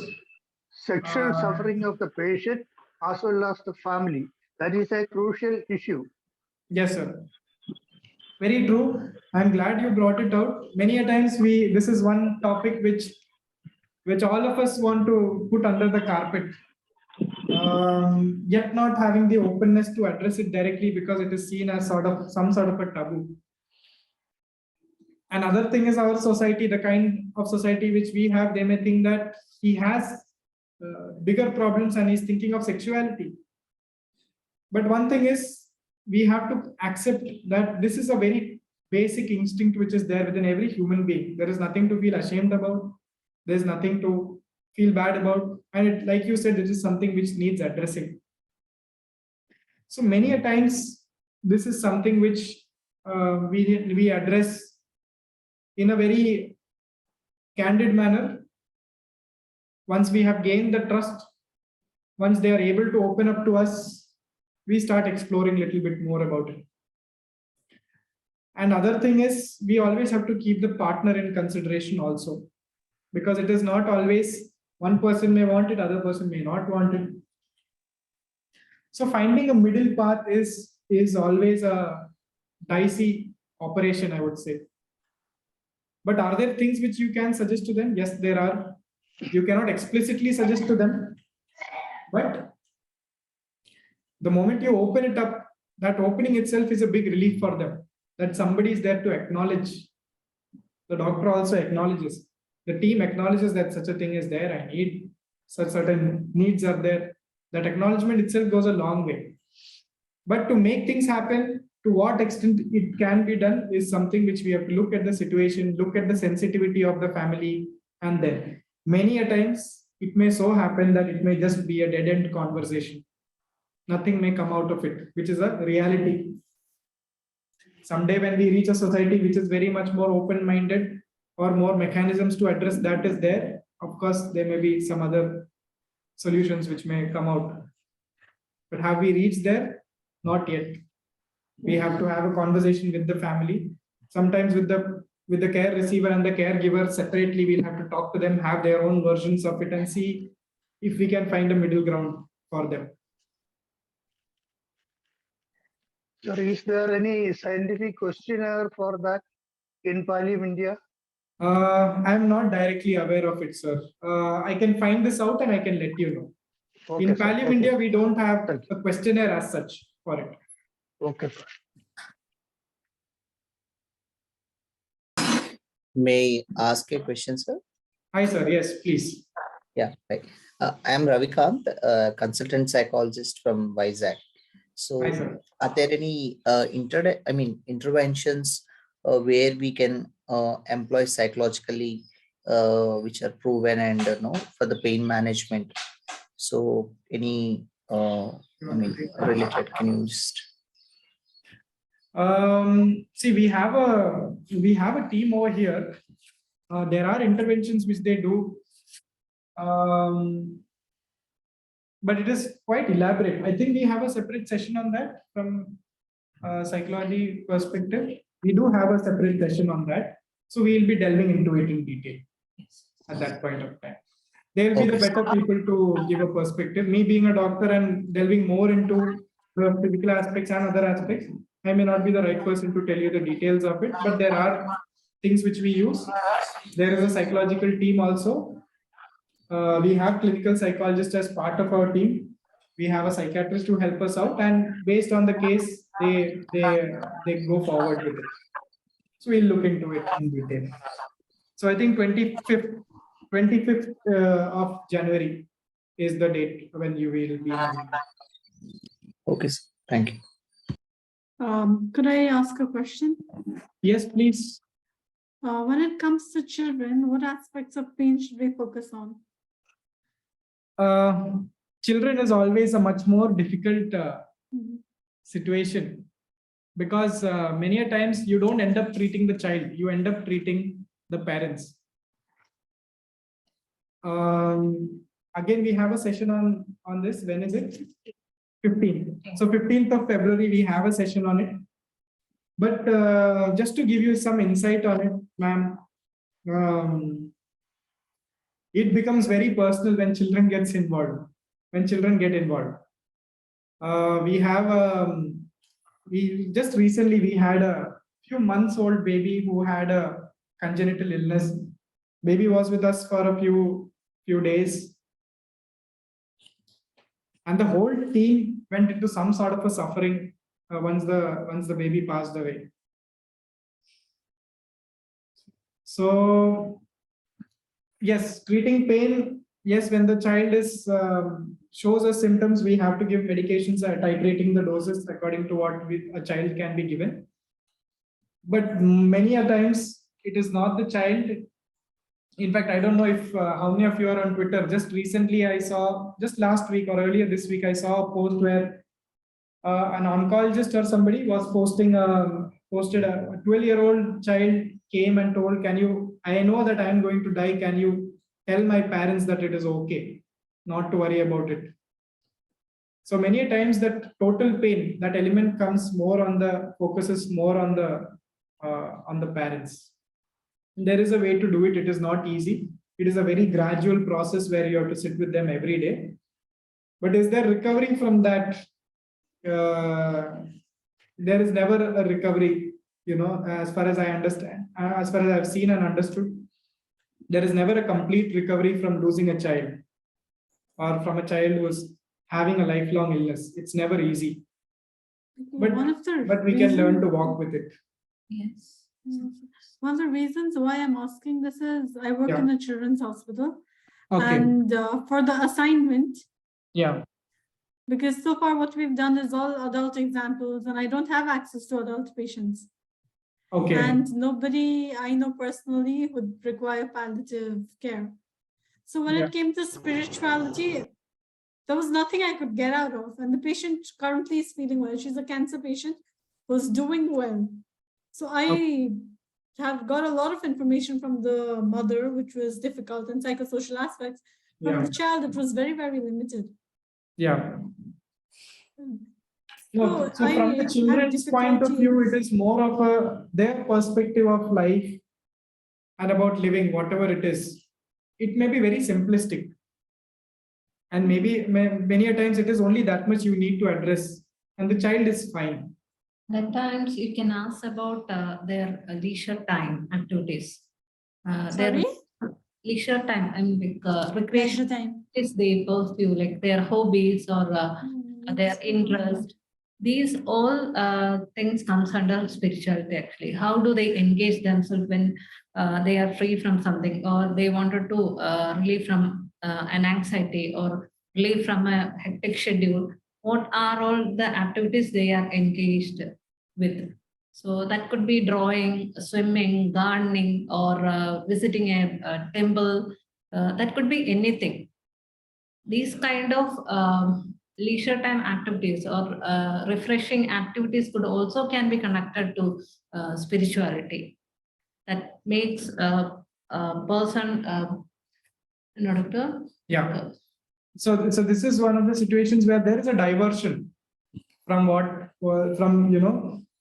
Sexual suffering of the patient as well as the family. That is a crucial issue. Yes, sir. Very true. I'm glad you brought it out. Many a times this is one topic which all of us want to put under the carpet, yet not having the openness to address it directly, because it is seen as some sort of a taboo. Another thing is our society, the kind of society which we have. They may think that he has bigger problems and he's thinking of sexuality. But one thing is, we have to accept that this is a very basic instinct which is there within every human being. There is nothing to feel ashamed about. There's nothing to feel bad about. And like you said, it is something which needs addressing. So many a times, this is something which we address in a very candid manner. Once we have gained the trust, once they are able to open up to us, we start exploring a little bit more about it. And other thing is, we always have to keep the partner in consideration also, because it is not always one person may want it, other person may not want it. So finding a middle path is always a dicey operation, I would say. But are there things which you can suggest to them? Yes, there are. You cannot explicitly suggest to them, but the moment you open it up, that opening itself is a big relief for them, that somebody is there to acknowledge. The doctor also acknowledges. The team acknowledges that such a thing is there. I need such certain needs are there. That acknowledgement itself goes a long way. But to make things happen, to what extent it can be done is something which we have to look at the situation, look at the sensitivity of the family, and then many a times it may so happen that it may just be a dead-end conversation. Nothing may come out of it, which is a reality. Someday when we reach a society which is very much more open-minded or more mechanisms to address that is there, of course, there may be some other solutions which may come out. But have we reached there? Not yet. We have to have a conversation with the family. Sometimes with the care receiver and the caregiver separately, we'll have to talk to them, have their own versions of it, and see if we can find a middle ground for them. Sir, is there any scientific questionnaire for that in Palim, India? I'm not directly aware of it, sir. I can find this out and I can let you know. Okay, In sir. Palim, Okay. India, we don't have Thank a questionnaire as such for it. Okay, sir. May I ask a question, sir? Hi, sir. Yes, please. Yeah, right. I am Ravikant, consultant psychologist from Vizag. So, Hi, sir. are there any interventions where we can employ psychologically, which are proven and for the pain management? So, any related? Can you just? See, we have a team over here. There are interventions which they do, but it is quite elaborate. I think we have a separate session on that from psychology perspective. We do have a separate session on that, so we will be delving into it in detail at that point of time. They will be the better people to give a perspective. Me being a doctor and delving more into the physical aspects and other aspects, I may not be the right person to tell you the details of it, but there are things which we use. There is a psychological team also. We have clinical psychologists as part of our team. We have a psychiatrist to help us out, and based on the case, they go forward with it. So we'll look into it in detail. So I think 25th of January is the date when you will be having. Okay, sir. Thank you. Could I ask a question? Yes, please. When it comes to children, what aspects of pain should we focus on? Children is always a much more difficult Mhm. situation, because many a times you don't end up treating the child, you end up treating the parents. Again, we have a session on this. When is it? 15th. So 15th of February, we have a session on it. But just to give you some insight on it, ma'am, it becomes very personal when children get involved. We just recently we had a few months old baby who had a congenital illness. Baby was with us for a few days, and the whole team went into some sort of a suffering once the baby passed away. So yes, treating pain, yes, when the child is shows us symptoms, we have to give medications, titrating the doses according to what a child can be given. But many a times it is not the child. In fact, I don't know if how many of you are on Twitter. Just recently, I saw, just last week or earlier this week, I saw a post where an oncologist or somebody was posted a 12-year-old child came and told, I know that I am going to die. Can you tell my parents that it is okay, not to worry about it? So many a times that total pain, that element focuses more on the parents. There is a way to do it. It is not easy. It is a very gradual process where you have to sit with them every day. But is there recovery from that? There is never a recovery, as far as I understand, as far as I've seen and understood. There is never a complete recovery from losing a child or from a child who is having a lifelong illness. It's never easy. But we can learn to walk with it. Yes. One of the reasons why I'm asking this is I work in a children's hospital. Okay. And for the assignment, Yeah. Because so far what we've done is all adult examples, and I don't have access to adult patients. Okay. And nobody I know personally would require palliative care. So when it came to spirituality, there was nothing I could get out of. And the patient currently is feeling well. She's a cancer patient who's doing well. So I have got a lot of information from the mother, which was difficult, and psychosocial aspects. From the child, it was very, very limited. Yeah. Mm. No, so I from the had children's point of view, it is more of their perspective of life and about living, whatever it is. It may be very simplistic. And maybe many a times it is only that much you need to address, and the child is fine. At times you can ask about their leisure time activities. Their Sorry? leisure time, I mean, like, recreation Leisure time. is they pursue, like their hobbies or their interest. These all things comes under spirituality actually. How do they engage themselves when they are free from something, or they wanted to relieve from an anxiety or relieve from a hectic schedule? What are all the activities they are engaged with? So that could be drawing, swimming, gardening, or visiting a temple. That could be anything. These kind of leisure time activities or refreshing activities could also can be connected to spirituality. That makes a person, doctor. Yeah. So this is one of the situations where there is a diversion from a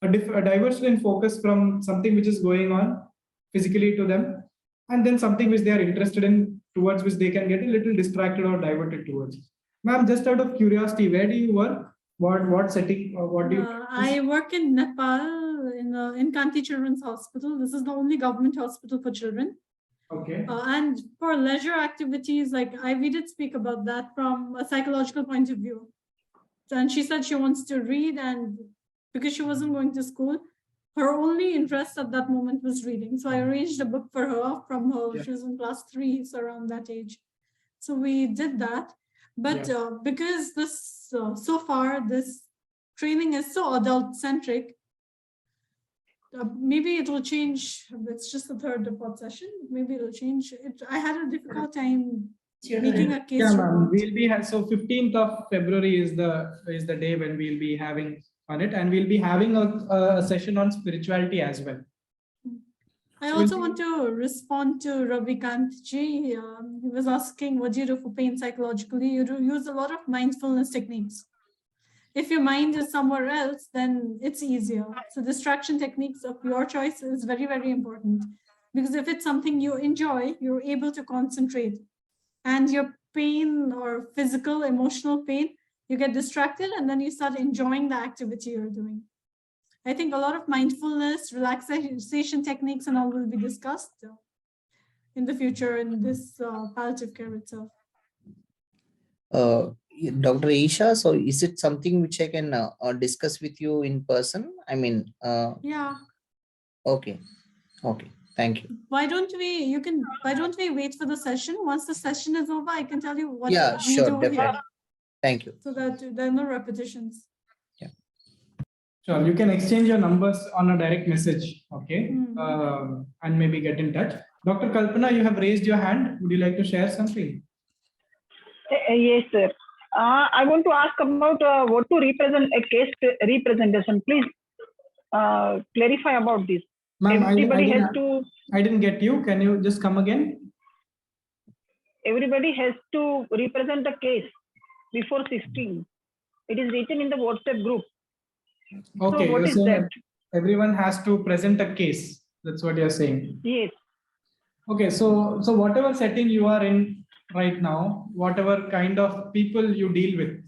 diversion in focus from something which is going on physically to them, and then something which they are interested in, towards which they can get a little distracted or diverted towards. Ma'am, just out of curiosity, where do you work? What setting? Or what do you? I work in Nepal in Kanti Children's Hospital. This is the only government hospital for children. Okay. And for leisure activities, like we did speak about that from a psychological point of view. And she said she wants to read, and because she wasn't going to school, her only interest at that moment was reading. So I arranged a book for her from her. She was in class 3, so around that age. So we did that. But because this so far this training is so adult centric, maybe it will change. It's just the third or fourth session. Maybe it'll change. I had a difficult time making a case. Yeah, ma'am. We'll be so 15th of February is the day when we'll be having on it, and we'll be having a session on spirituality as well. I also want to respond to Ravikant ji. He was asking, what do you do for pain psychologically? You do use a lot of mindfulness techniques. If your mind is somewhere else, then it's easier. So distraction techniques of your choice is very, very important. Because if it's something you enjoy, you're able to concentrate. And your pain or physical, emotional pain, you get distracted and then you start enjoying the activity you're doing. I think a lot of mindfulness, relaxation techniques and all will be discussed in the future in this palliative care itself. Dr. Isha, so is it something which I can discuss with you in person? I mean, yeah. Okay. Thank you. Why don't we wait for the session? Once the session is over, I can tell you what we sure, do definitely. here. Thank you. So that there are no repetitions. Yeah. Sure, you can exchange your numbers on a direct message, okay? And maybe get in touch. Dr. Kalpana, you have raised your hand. Would you like to share something? Yes, sir. I want to ask about what to represent a case representation. Please clarify about this. Ma'am, Everybody has to. I didn't get you. Can you just come again? Everybody has to represent a case before 16. It is written in the WhatsApp group. Okay, so what you're is saying that? Everyone has to present a case. That's what you're saying. Yes. Okay, so whatever setting you are in right now, whatever kind of people you deal with,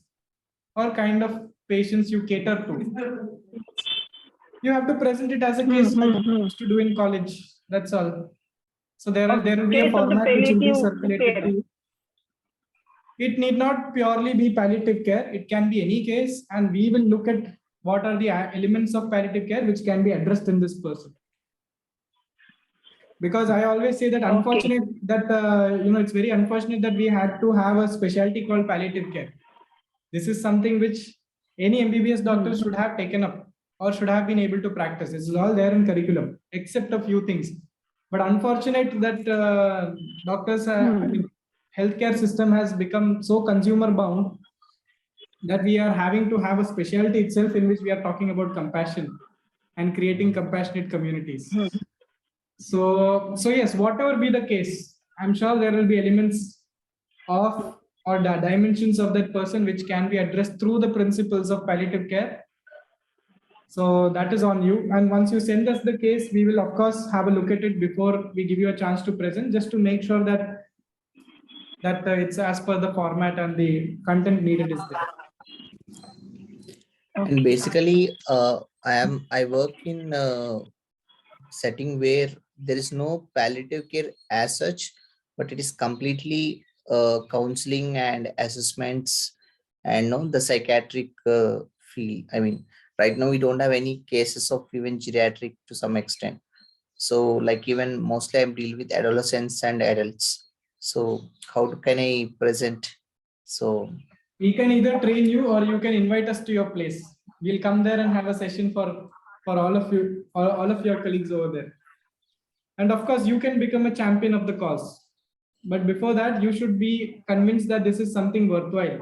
or kind of patients you cater to, you have to present it as a case like you used to do in college. That's all. So there will be a format which will be circulated to you. It need not purely be palliative care. It can be any case, and we will look at what are the elements of palliative care which can be addressed in this person. Because I always say that unfortunate that it's very unfortunate that we had to have a specialty called palliative care. This is something which any MBBS doctor should have taken up or should have been able to practice. This is all there in curriculum, except a few things. But unfortunate that doctors, I mean, healthcare system has become so consumer bound that we are having to have a specialty itself in which we are talking about compassion and creating compassionate communities. So yes, whatever be the case, I'm sure there will be elements of or the dimensions of that person which can be addressed through the principles of palliative care. So that is on you. And once you send us the case, we will of course have a look at it before we give you a chance to present, just to make sure that it's as per the format and the content needed is there. And basically, I work in a setting where there is no palliative care as such, but it is completely counseling and assessments and the psychiatric field. I mean, right now we don't have any cases of even geriatric to some extent. So like even mostly I'm dealing with adolescents and adults. So how can I present? So We can either train you or you can invite us to your place. We'll come there and have a session for all of you, or all of your colleagues over there. And of course, you can become a champion of the cause. But before that, you should be convinced that this is something worthwhile.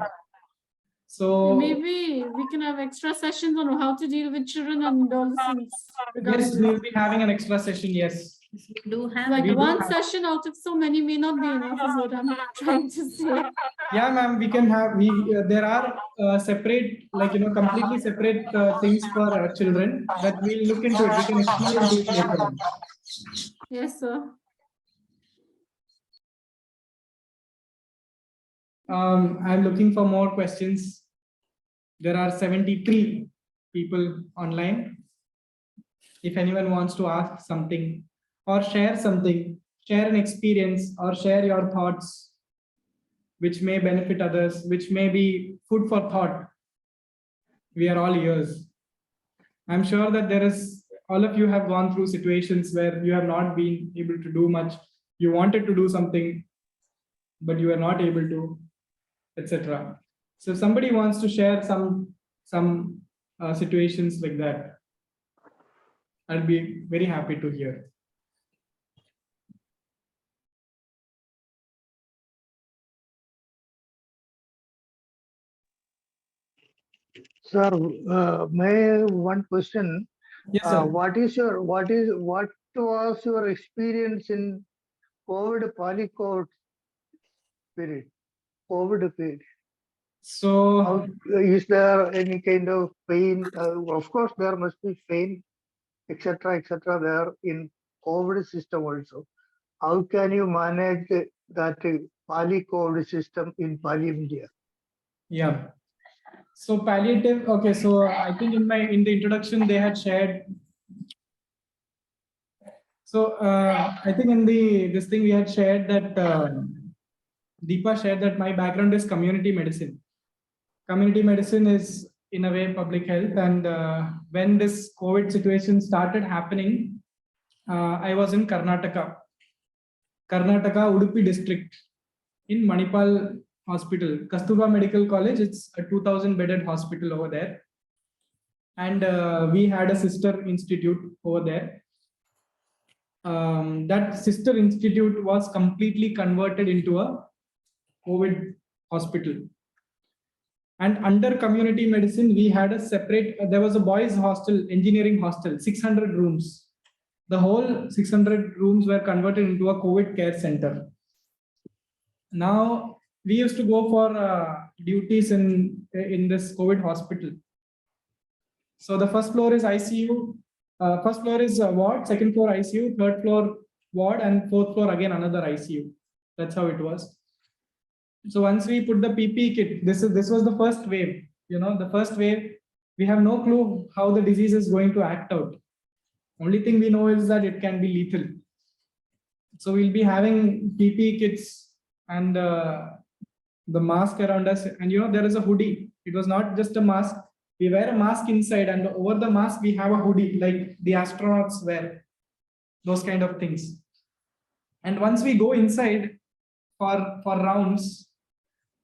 So maybe we can have extra sessions on how to deal with children and adolescents. yes, we will be having an extra session. Yes. We do have Like We do one have- session out of so many may not be enough, is what I'm trying to say. Yeah, ma'am, we can have, there are separate, like, completely separate things for children that we'll look into it. We can explore into it later on. Yes, sir. I'm looking for more questions. There are 73 people online. If anyone wants to ask something or share something, share an experience or share your thoughts, which may benefit others, which may be food for thought, we are all ears. I'm sure that all of you have gone through situations where you have not been able to do much. You wanted to do something, but you are not able to, etc. So if somebody wants to share some situations like that, I'll be very happy to hear. Sir, may one question? Yes, sir. What was your experience in COVID polycode period? COVID period. So Is there any kind of pain? Of course, there must be pain, etc., there in COVID system also. How can you manage that polycode system in Pali India? yeah. So palliative, okay, so I think in the introduction they had shared. So I think in this thing we had shared that Deepa shared that my background is community medicine. Community medicine is in a way public health, and when this COVID situation started happening, I was in Karnataka, Udupi district, in Manipal Hospital, Kasturba Medical College. It's a 2,000 bedded hospital over there. And we had a sister institute over there. That sister institute was completely converted into a COVID hospital. And under community medicine, we had a separate, there was a boys hostel, engineering hostel, 600 rooms. The whole 600 rooms were converted into a COVID care center. Now, we used to go for duties in this COVID hospital. So the first floor is ICU, first floor is ward, second floor ICU, third floor ward, and fourth floor again another ICU. That's how it was. So once we put the PPE kit, this was the first wave. The first wave, we have no clue how the disease is going to act out. Only thing we know is that it can be lethal. So we'll be having PPE kits and the mask around us, and there is a hoodie. It was not just a mask. We wear a mask inside, and over the mask we have a hoodie like the astronauts wear, those kind of things. And once we go inside for rounds,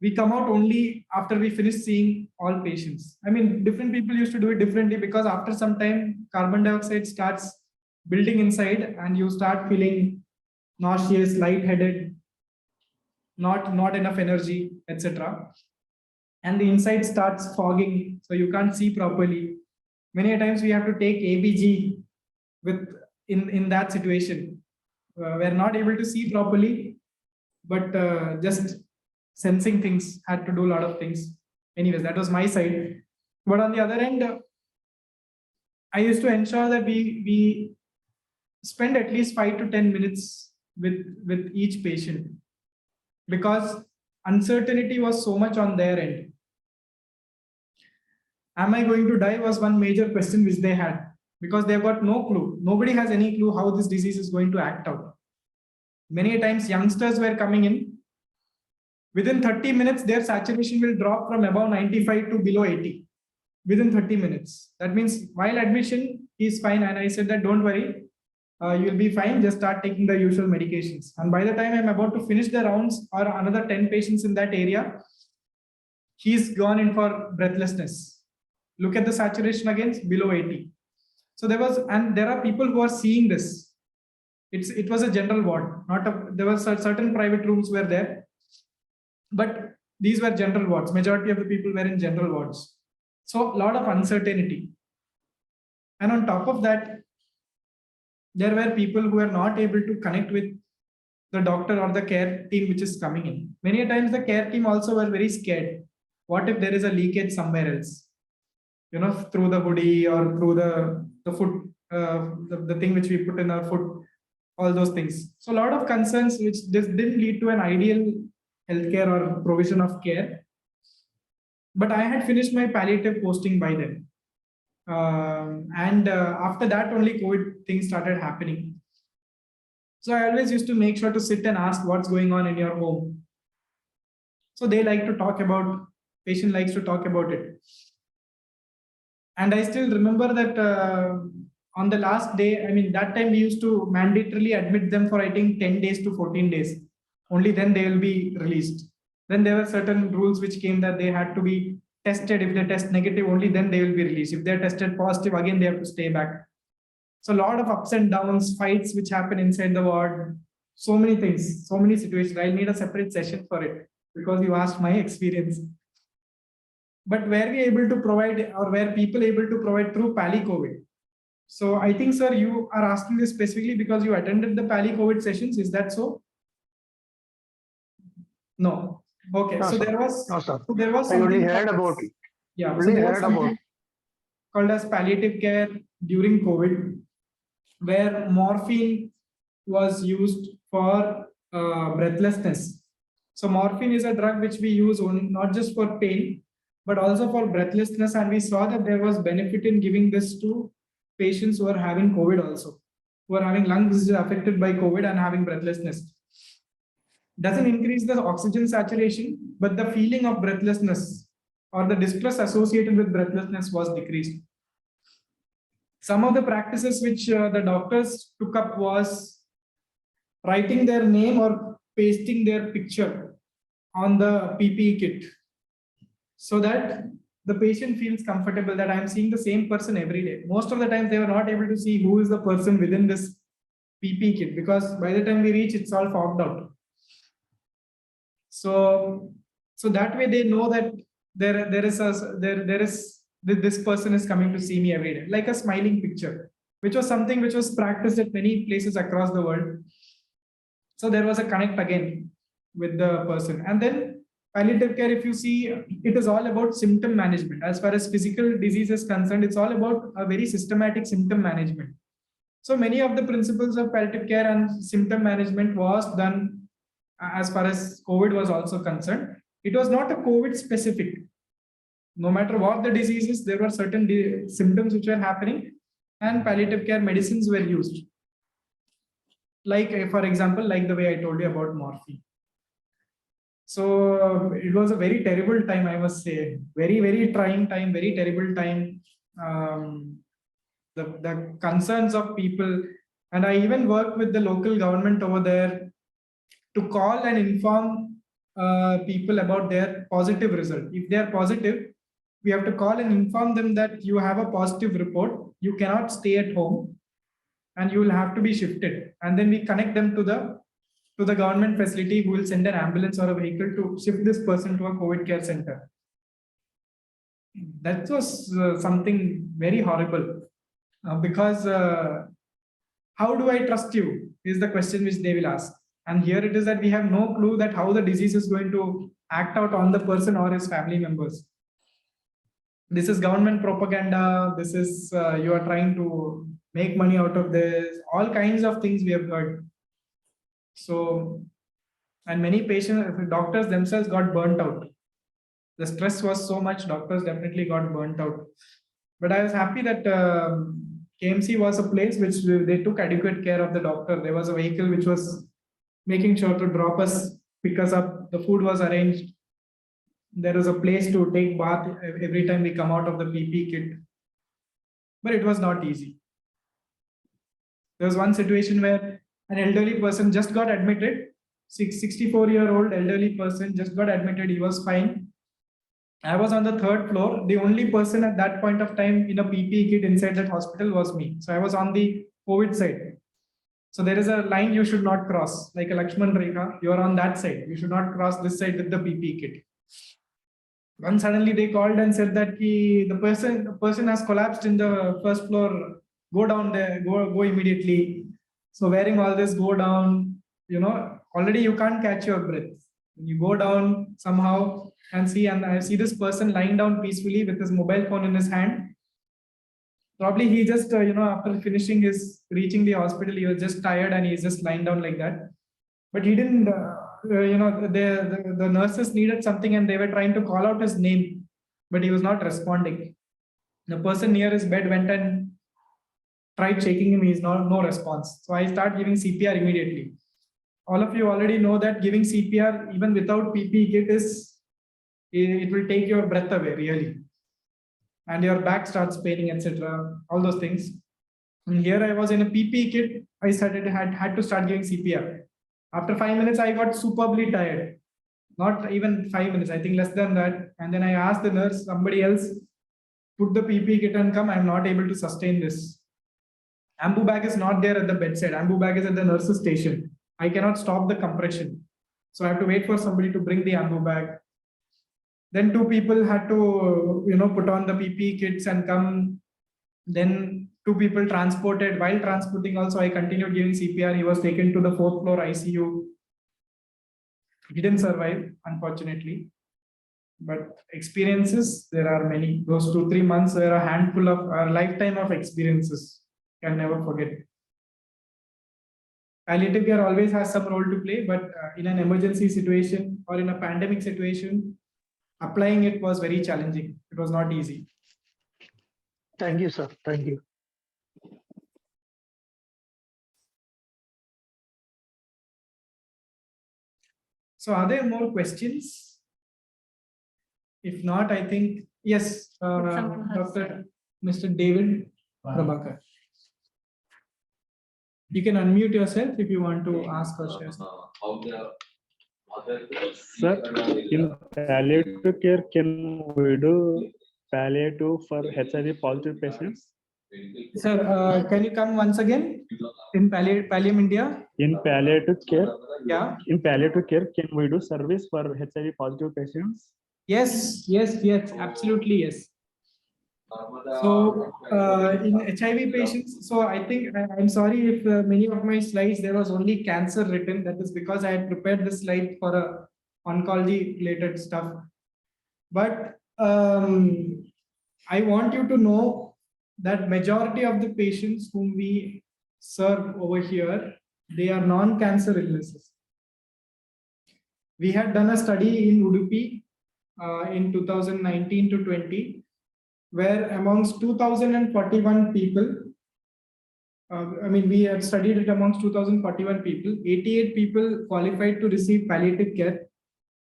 we come out only after we finish seeing all patients. I mean, different people used to do it differently, because after some time, carbon dioxide starts building inside and you start feeling nauseous, lightheaded, not enough energy, etc. And the inside starts fogging, so you can't see properly. Many times we have to take ABG with in that situation. We're not able to see properly, but just sensing things, had to do a lot of things. Anyways, that was my side. But on the other end, I used to ensure that we spend at least 5 to 10 minutes with each patient, because uncertainty was so much on their end. Am I going to die was one major question which they had, because they've got no clue. Nobody has any clue how this disease is going to act out. Many times youngsters were coming in. Within 30 minutes, their saturation will drop from above 95 to below 80. Within 30 minutes. That means while admission, he's fine. And I said that don't worry, you'll be fine. Just start taking the usual medications. And by the time I'm about to finish the rounds or another 10 patients in that area, he's gone in for breathlessness. Look at the saturation again, below 80. So there are people who are seeing this. It was a general ward, there were certain private rooms were there, but these were general wards. Majority of the people were in general wards. So a lot of uncertainty. And on top of that, there were people who were not able to connect with the doctor or the care team which is coming in. Many times the care team also were very scared. What if there is a leakage somewhere else? You know, through the hoodie or through the foot, the thing which we put in our foot, all those things. So a lot of concerns which this didn't lead to an ideal healthcare or provision of care. But I had finished my palliative posting by then. After that only COVID things started happening. So I always used to make sure to sit and ask what's going on in your home. So they like to talk about, patient likes to talk about it. And I still remember that on the last day, I mean, that time we used to mandatorily admit them for, I think, 10 days to 14 days. Only then they will be released. Then there were certain rules which came that they had to be tested. If they test negative, only then they will be released. If they're tested positive, again, they have to stay back. So a lot of ups and downs, fights which happen inside the ward, so many things, so many situations. I'll need a separate session for it because you asked my experience. But were we able to provide, or were people able to provide through Pali-COVID? So I think, sir, you are asking this specifically because you attended the Pali-COVID sessions. Is that so? No. Okay. No, so sir. there was. No, sir. So there was I only something heard called about as- it. Yeah. So Only there was heard about something called as palliative care during COVID, where morphine was used for breathlessness. So morphine is a drug which we use only, not just for pain, but also for breathlessness. And we saw that there was benefit in giving this to patients who are having COVID also, who are having lungs affected by COVID and having breathlessness. Doesn't increase the oxygen saturation, but the feeling of breathlessness or the distress associated with breathlessness was decreased. Some of the practices which the doctors took up was writing their name or pasting their picture on the PPE kit, so that the patient feels comfortable that I'm seeing the same person every day. Most of the time, they were not able to see who is the person within this PPE kit, because by the time we reach, it's all fogged out. So that way they know that this person is coming to see me every day, like a smiling picture, which was something which was practiced at many places across the world. So there was a connect again with the person. And then palliative care, if you see, it is all about symptom management. As far as physical disease is concerned, it's all about a very systematic symptom management. So many of the principles of palliative care and symptom management was done as far as COVID was also concerned. It was not a COVID specific. No matter what the disease is, there were certain symptoms which were happening, and palliative care medicines were used. Like, for example, like the way I told you about morphine. So it was a very terrible time, I must say. Very, very trying time, very terrible time. The concerns of people, and I even worked with the local government over there to call and inform people about their positive result. If they are positive, we have to call and inform them that you have a positive report. You cannot stay at home, and you will have to be shifted. And then we connect them to the government facility who will send an ambulance or a vehicle to shift this person to a COVID care center. That was something very horrible because how do I trust you is the question which they will ask. And here it is that we have no clue that how the disease is going to act out on the person or his family members. This is government propaganda. This is you are trying to make money out of this. All kinds of things we have heard. So, and many patients, doctors themselves got burnt out. The stress was so much, doctors definitely got burnt out. But I was happy that KMC was a place which they took adequate care of the doctor. There was a vehicle which was making sure to drop us, pick us up. The food was arranged. There was a place to take bath every time we come out of the PP kit. But it was not easy. There was one situation where an elderly person just got admitted, 64-year-old elderly person just got admitted. He was fine. I was on the 3rd floor. The only person at that point of time in a PPE kit inside that hospital was me. So I was on the COVID side. So there is a line you should not cross, like a Lakshman Rekha. You are on that side. You should not cross this side with the PPE kit. Then suddenly they called and said that the person has collapsed in the 1st floor. Go down there. Go immediately. So wearing all this, go down. Already you can't catch your breath. You go down somehow and I see this person lying down peacefully with his mobile phone in his hand. Probably he just, after reaching the hospital, he was just tired and he's just lying down like that. But he didn't, the nurses needed something and they were trying to call out his name, but he was not responding. The person near his bed went and tried shaking him. He's no response. So I start giving CPR immediately. All of you already know that giving CPR, even without PPE kit, it will take your breath away, really. And your back starts paining, etc. All those things. And here I was in a PPE kit. I had to start giving CPR. After 5 minutes, I got superbly tired. Not even 5 minutes, I think less than that. And then I asked the nurse, somebody else, put the PPE kit and come. I'm not able to sustain this. Ambu bag is not there at the bedside. Ambu bag is at the nurse's station. I cannot stop the compression. So I have to wait for somebody to bring the ambu bag. Then 2 people had to, put on the PPE kits and come. Then 2 people transported. While transporting also, I continued giving CPR. He was taken to the 4th floor ICU. He didn't survive, unfortunately. But experiences, there are many. Those 2-3 months were a handful of a lifetime of experiences. Can never forget. Palliative care always has some role to play, but in an emergency situation or in a pandemic situation, applying it was very challenging. It was not easy. Thank you, sir. Thank you. So are there more questions? If not, I think, yes, Dr. Mr. David Prabhakar. You can unmute yourself if you want to ask or share. Sir, in palliative care, can we do palliative for HIV positive patients? Sir, can you come once again in Pallium India? In palliative care, Yeah. in palliative care, can we do service for HIV positive patients? Yes, absolutely yes. So in HIV patients, so I think I'm sorry if many of my slides there was only cancer written. That is because I had prepared this slide for a oncology related stuff. But I want you to know that majority of the patients whom we serve over here, they are non-cancer illnesses. We had done a study in Udupi in 2019 to 20, where amongst 2041 people, we had studied it amongst 2041 people, 88 people qualified to receive palliative care.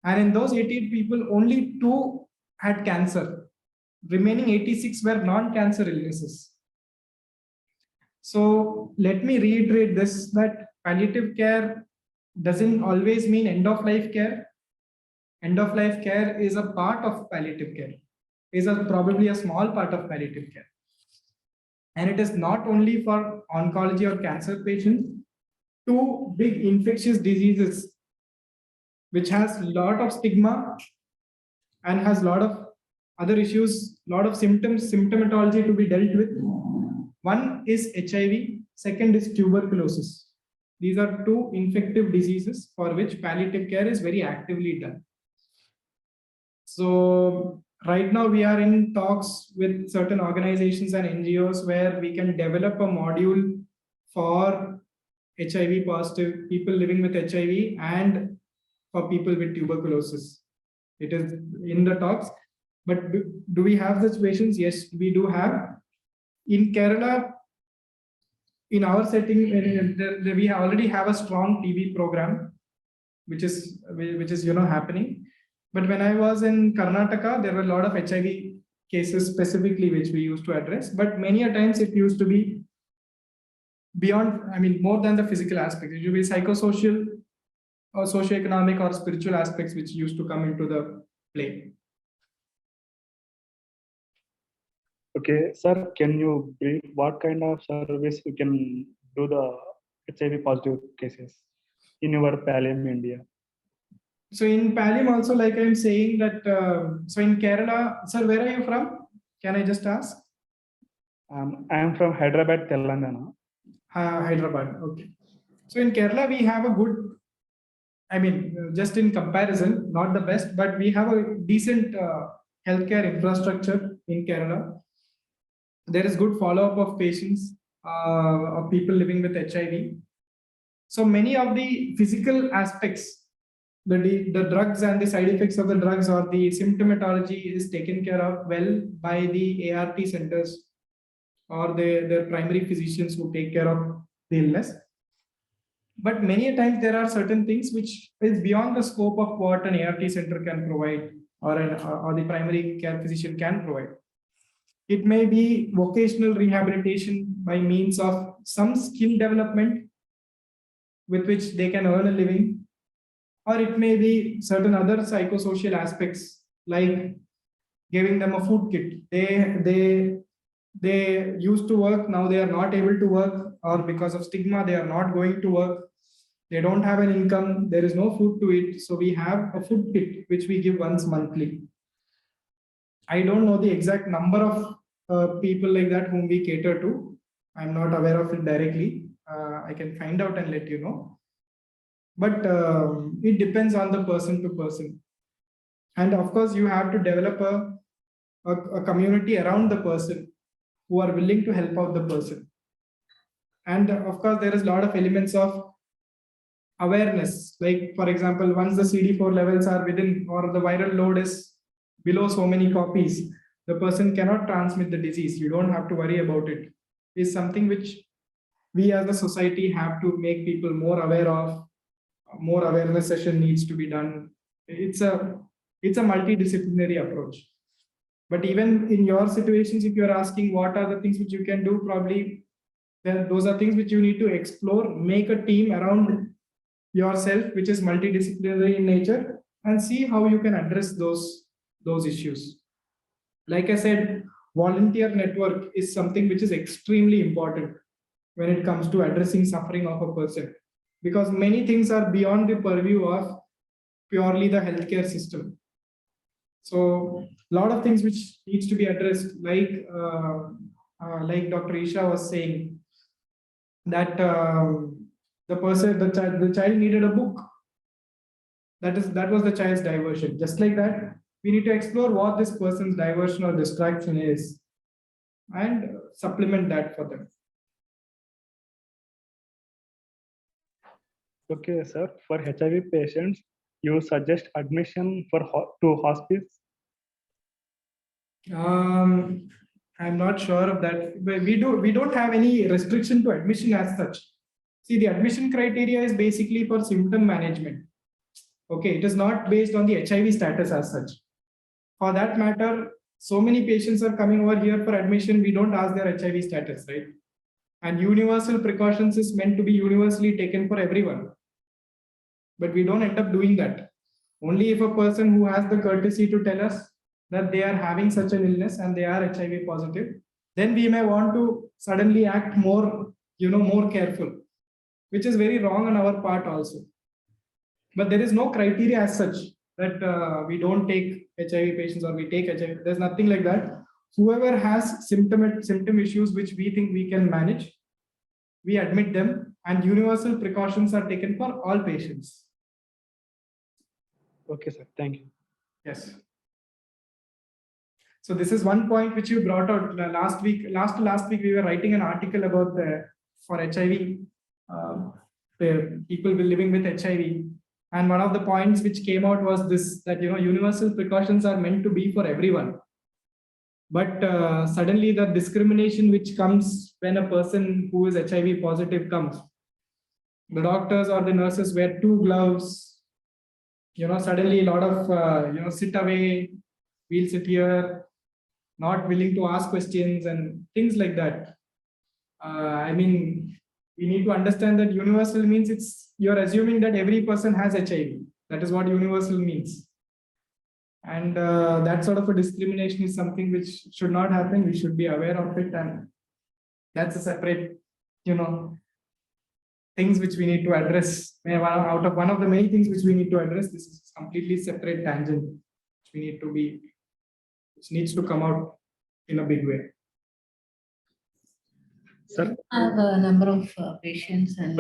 And in those 88 people, only 2 had cancer. Remaining 86 were non-cancer illnesses. So let me reiterate this, that palliative care doesn't always mean end of life care. End of life care is a part of palliative care, is probably a small part of palliative care. And it is not only for oncology or cancer patients. Two big infectious diseases which has a lot of stigma and has a lot of other issues, lot of symptomatology to be dealt with. One is HIV, second is tuberculosis. These are two infective diseases for which palliative care is very actively done. So right now we are in talks with certain organizations and NGOs where we can develop a module for HIV positive people living with HIV and for people with tuberculosis. It is in the talks, but do we have such patients? Yes, we do have. In Kerala, in our setting, we already have a strong TB program, which is happening. But when I was in Karnataka, there were a lot of HIV cases specifically which we used to address. But many a times it used to be beyond, more than the physical aspects. It used to be psychosocial or socioeconomic or spiritual aspects which used to come into the play. Okay, sir, can you brief what kind of service you can do the HIV positive cases in your Pallium India? So in Pallium also, like I'm saying that, so in Kerala, sir, where are you from? Can I just ask? I am from Hyderabad, Telangana. Hyderabad, okay. So in Kerala, we have a good, just in comparison, not the best, but we have a decent healthcare infrastructure in Kerala. There is good follow-up of patients, of people living with HIV. So many of the physical aspects, the drugs and the side effects of the drugs or the symptomatology is taken care of well by the ART centers or the primary physicians who take care of the illness. But many a times there are certain things which is beyond the scope of what an ART center can provide or the primary care physician can provide. It may be vocational rehabilitation by means of some skill development with which they can earn a living, or it may be certain other psychosocial aspects like giving them a food kit. They used to work, now they are not able to work, or because of stigma they are not going to work. They don't have an income, there is no food to eat, so we have a food kit which we give once monthly. I don't know the exact number of people like that whom we cater to. I'm not aware of it directly. I can find out and let you know. But it depends on the person to person. And of course, you have to develop a community around the person who are willing to help out the person. And of course, there is a lot of elements of awareness. Like, for example, once the CD4 levels are within or the viral load is below so many copies, the person cannot transmit the disease. You don't have to worry about it. It's something which we as a society have to make people more aware of. More awareness session needs to be done. It's a multidisciplinary approach. But even in your situations, if you're asking what are the things which you can do, probably those are things which you need to explore, make a team around yourself, which is multidisciplinary in nature, and see how you can address those issues. Like I said, volunteer network is something which is extremely important when it comes to addressing suffering of a person, because many things are beyond the purview of purely the healthcare system. So a lot of things which needs to be addressed, like Dr. Isha was saying, that the child needed a book. That was the child's diversion. Just like that, we need to explore what this person's diversion or distraction is and supplement that for them. Okay, sir. For HIV patients, you suggest admission to hospice? I'm not sure of that. But we don't have any restriction to admission as such. See, the admission criteria is basically for symptom management. Okay, it is not based on the HIV status as such. For that matter, so many patients are coming over here for admission, we don't ask their HIV status, right? And universal precautions is meant to be universally taken for everyone. But we don't end up doing that. Only if a person who has the courtesy to tell us that they are having such an illness and they are HIV positive, then we may want to suddenly act more, more careful, which is very wrong on our part also. But there is no criteria as such that we don't take HIV patients or we take HIV. There's nothing like that. Whoever has symptom issues which we think we can manage, we admit them, and universal precautions are taken for all patients. Okay, sir. Thank you. Yes. So this is one point which you brought out last week. Last week we were writing an article about for HIV, the people living with HIV, and one of the points which came out was this, that universal precautions are meant to be for everyone. But suddenly the discrimination which comes when a person who is HIV positive comes, the doctors or the nurses wear 2 gloves. Suddenly a lot of sit away, we'll sit here, not willing to ask questions and things like that. I mean, we need to understand that universal means you're assuming that every person has HIV. That is what universal means. And that sort of a discrimination is something which should not happen. We should be aware of it, and that's a separate, things which we need to address. Out of one of the many things which we need to address, this is completely separate tangent which needs to come out in a big way. Sir, I have a number of patients and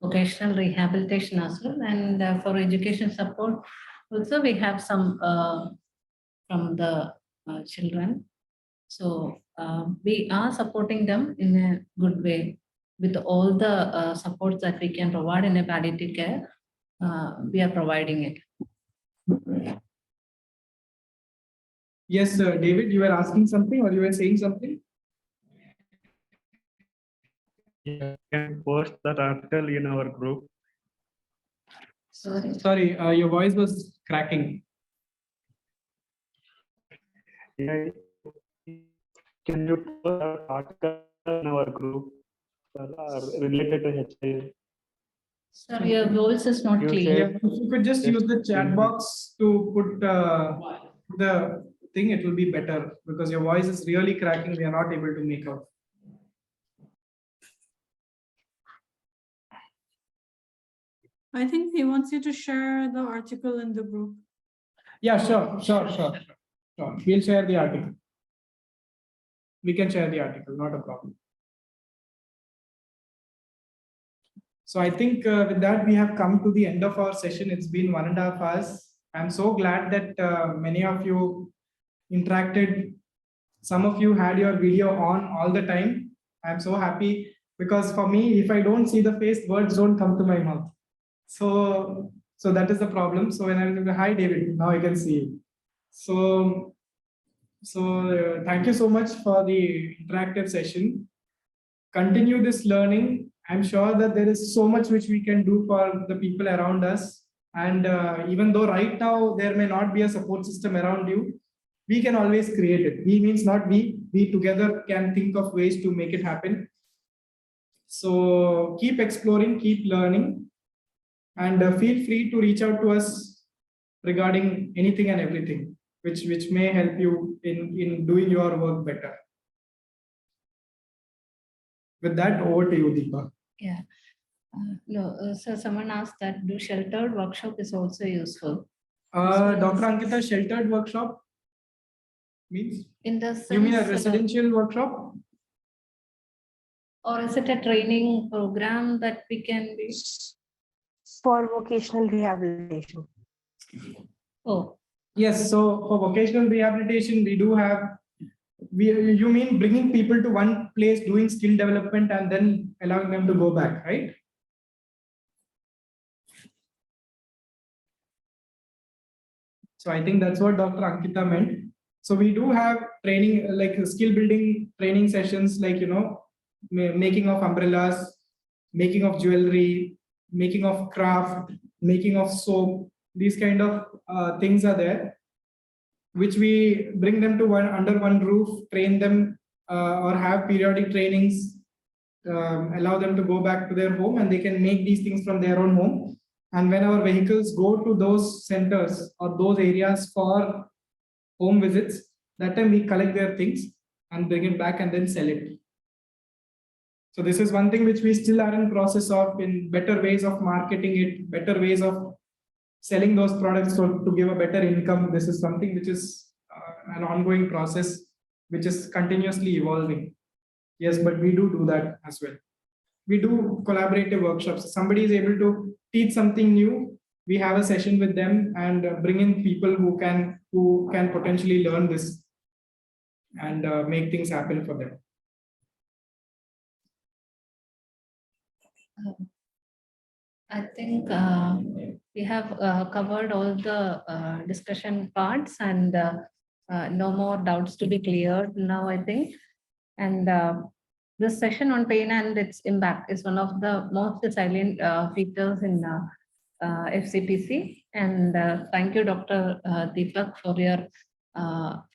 vocational rehabilitation as well, and for education support also we have some from the children. So we are supporting them in a good way with all the supports that we can provide in a palliative care. We are providing it. Yes, David, you were asking something or you were saying something? you can post that article in our group. Sorry, your voice was cracking. Yeah. Can you post that article in our group related to HIV? Sir, your voice is not You clear. said- If you could just use the chat box to put the thing, it will be better, because your voice is really cracking. We are not able to make out. I think he wants you to share the article in the group. Yeah, sure. We'll share the article. We can share the article, not a problem. So I think with that, we have come to the end of our session. It's been 1.5 hours. I'm so glad that many of you interacted. Some of you had your video on all the time. I'm so happy, because for me, if I don't see the face, words don't come to my mouth. So that is the problem. So when I hi David, now I can see you. So thank you so much for the interactive session. Continue this learning. I'm sure that there is so much which we can do for the people around us. And even though right now there may not be a support system around you, we can always create it. We means not we together can think of ways to make it happen. So keep exploring, keep learning, and feel free to reach out to us regarding anything and everything which may help you in doing your work better. With that, over to you, Deepak. Yeah. So someone asked that do sheltered workshop is also useful. Dr. Ankita, sheltered workshop means? In the sense, You mean a residential workshop? or is it a training program that we can be? For vocational rehabilitation. Oh, Yes. So for vocational rehabilitation, we do have. You mean bringing people to one place, doing skill development, and then allowing them to go back, right? So I think that's what Dr. Ankita meant. So we do have training, like skill building training sessions, like, making of umbrellas, making of jewelry, making of craft, making of soap. These kind of things are there, which we bring them to under one roof, train them, or have periodic trainings, allow them to go back to their home, and they can make these things from their own home. And when our vehicles go to those centers or those areas for home visits, that time we collect their things and bring it back and then sell it. So this is one thing which we still are in process of, in better ways of marketing it, better ways of selling those products to give a better income. This is something which is an ongoing process, which is continuously evolving. Yes, but we do that as well. We do collaborative workshops. Somebody is able to teach something new, we have a session with them and bring in people who can potentially learn this and make things happen for them. I think we have covered all the discussion parts, and no more doubts to be cleared now, I think. And this session on pain and its impact is one of the most salient features in FCPC. And thank you, Dr. Deepak, for your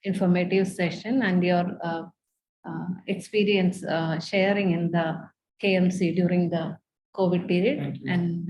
informative session and your experience sharing in the KMC during the COVID period. Thank you. And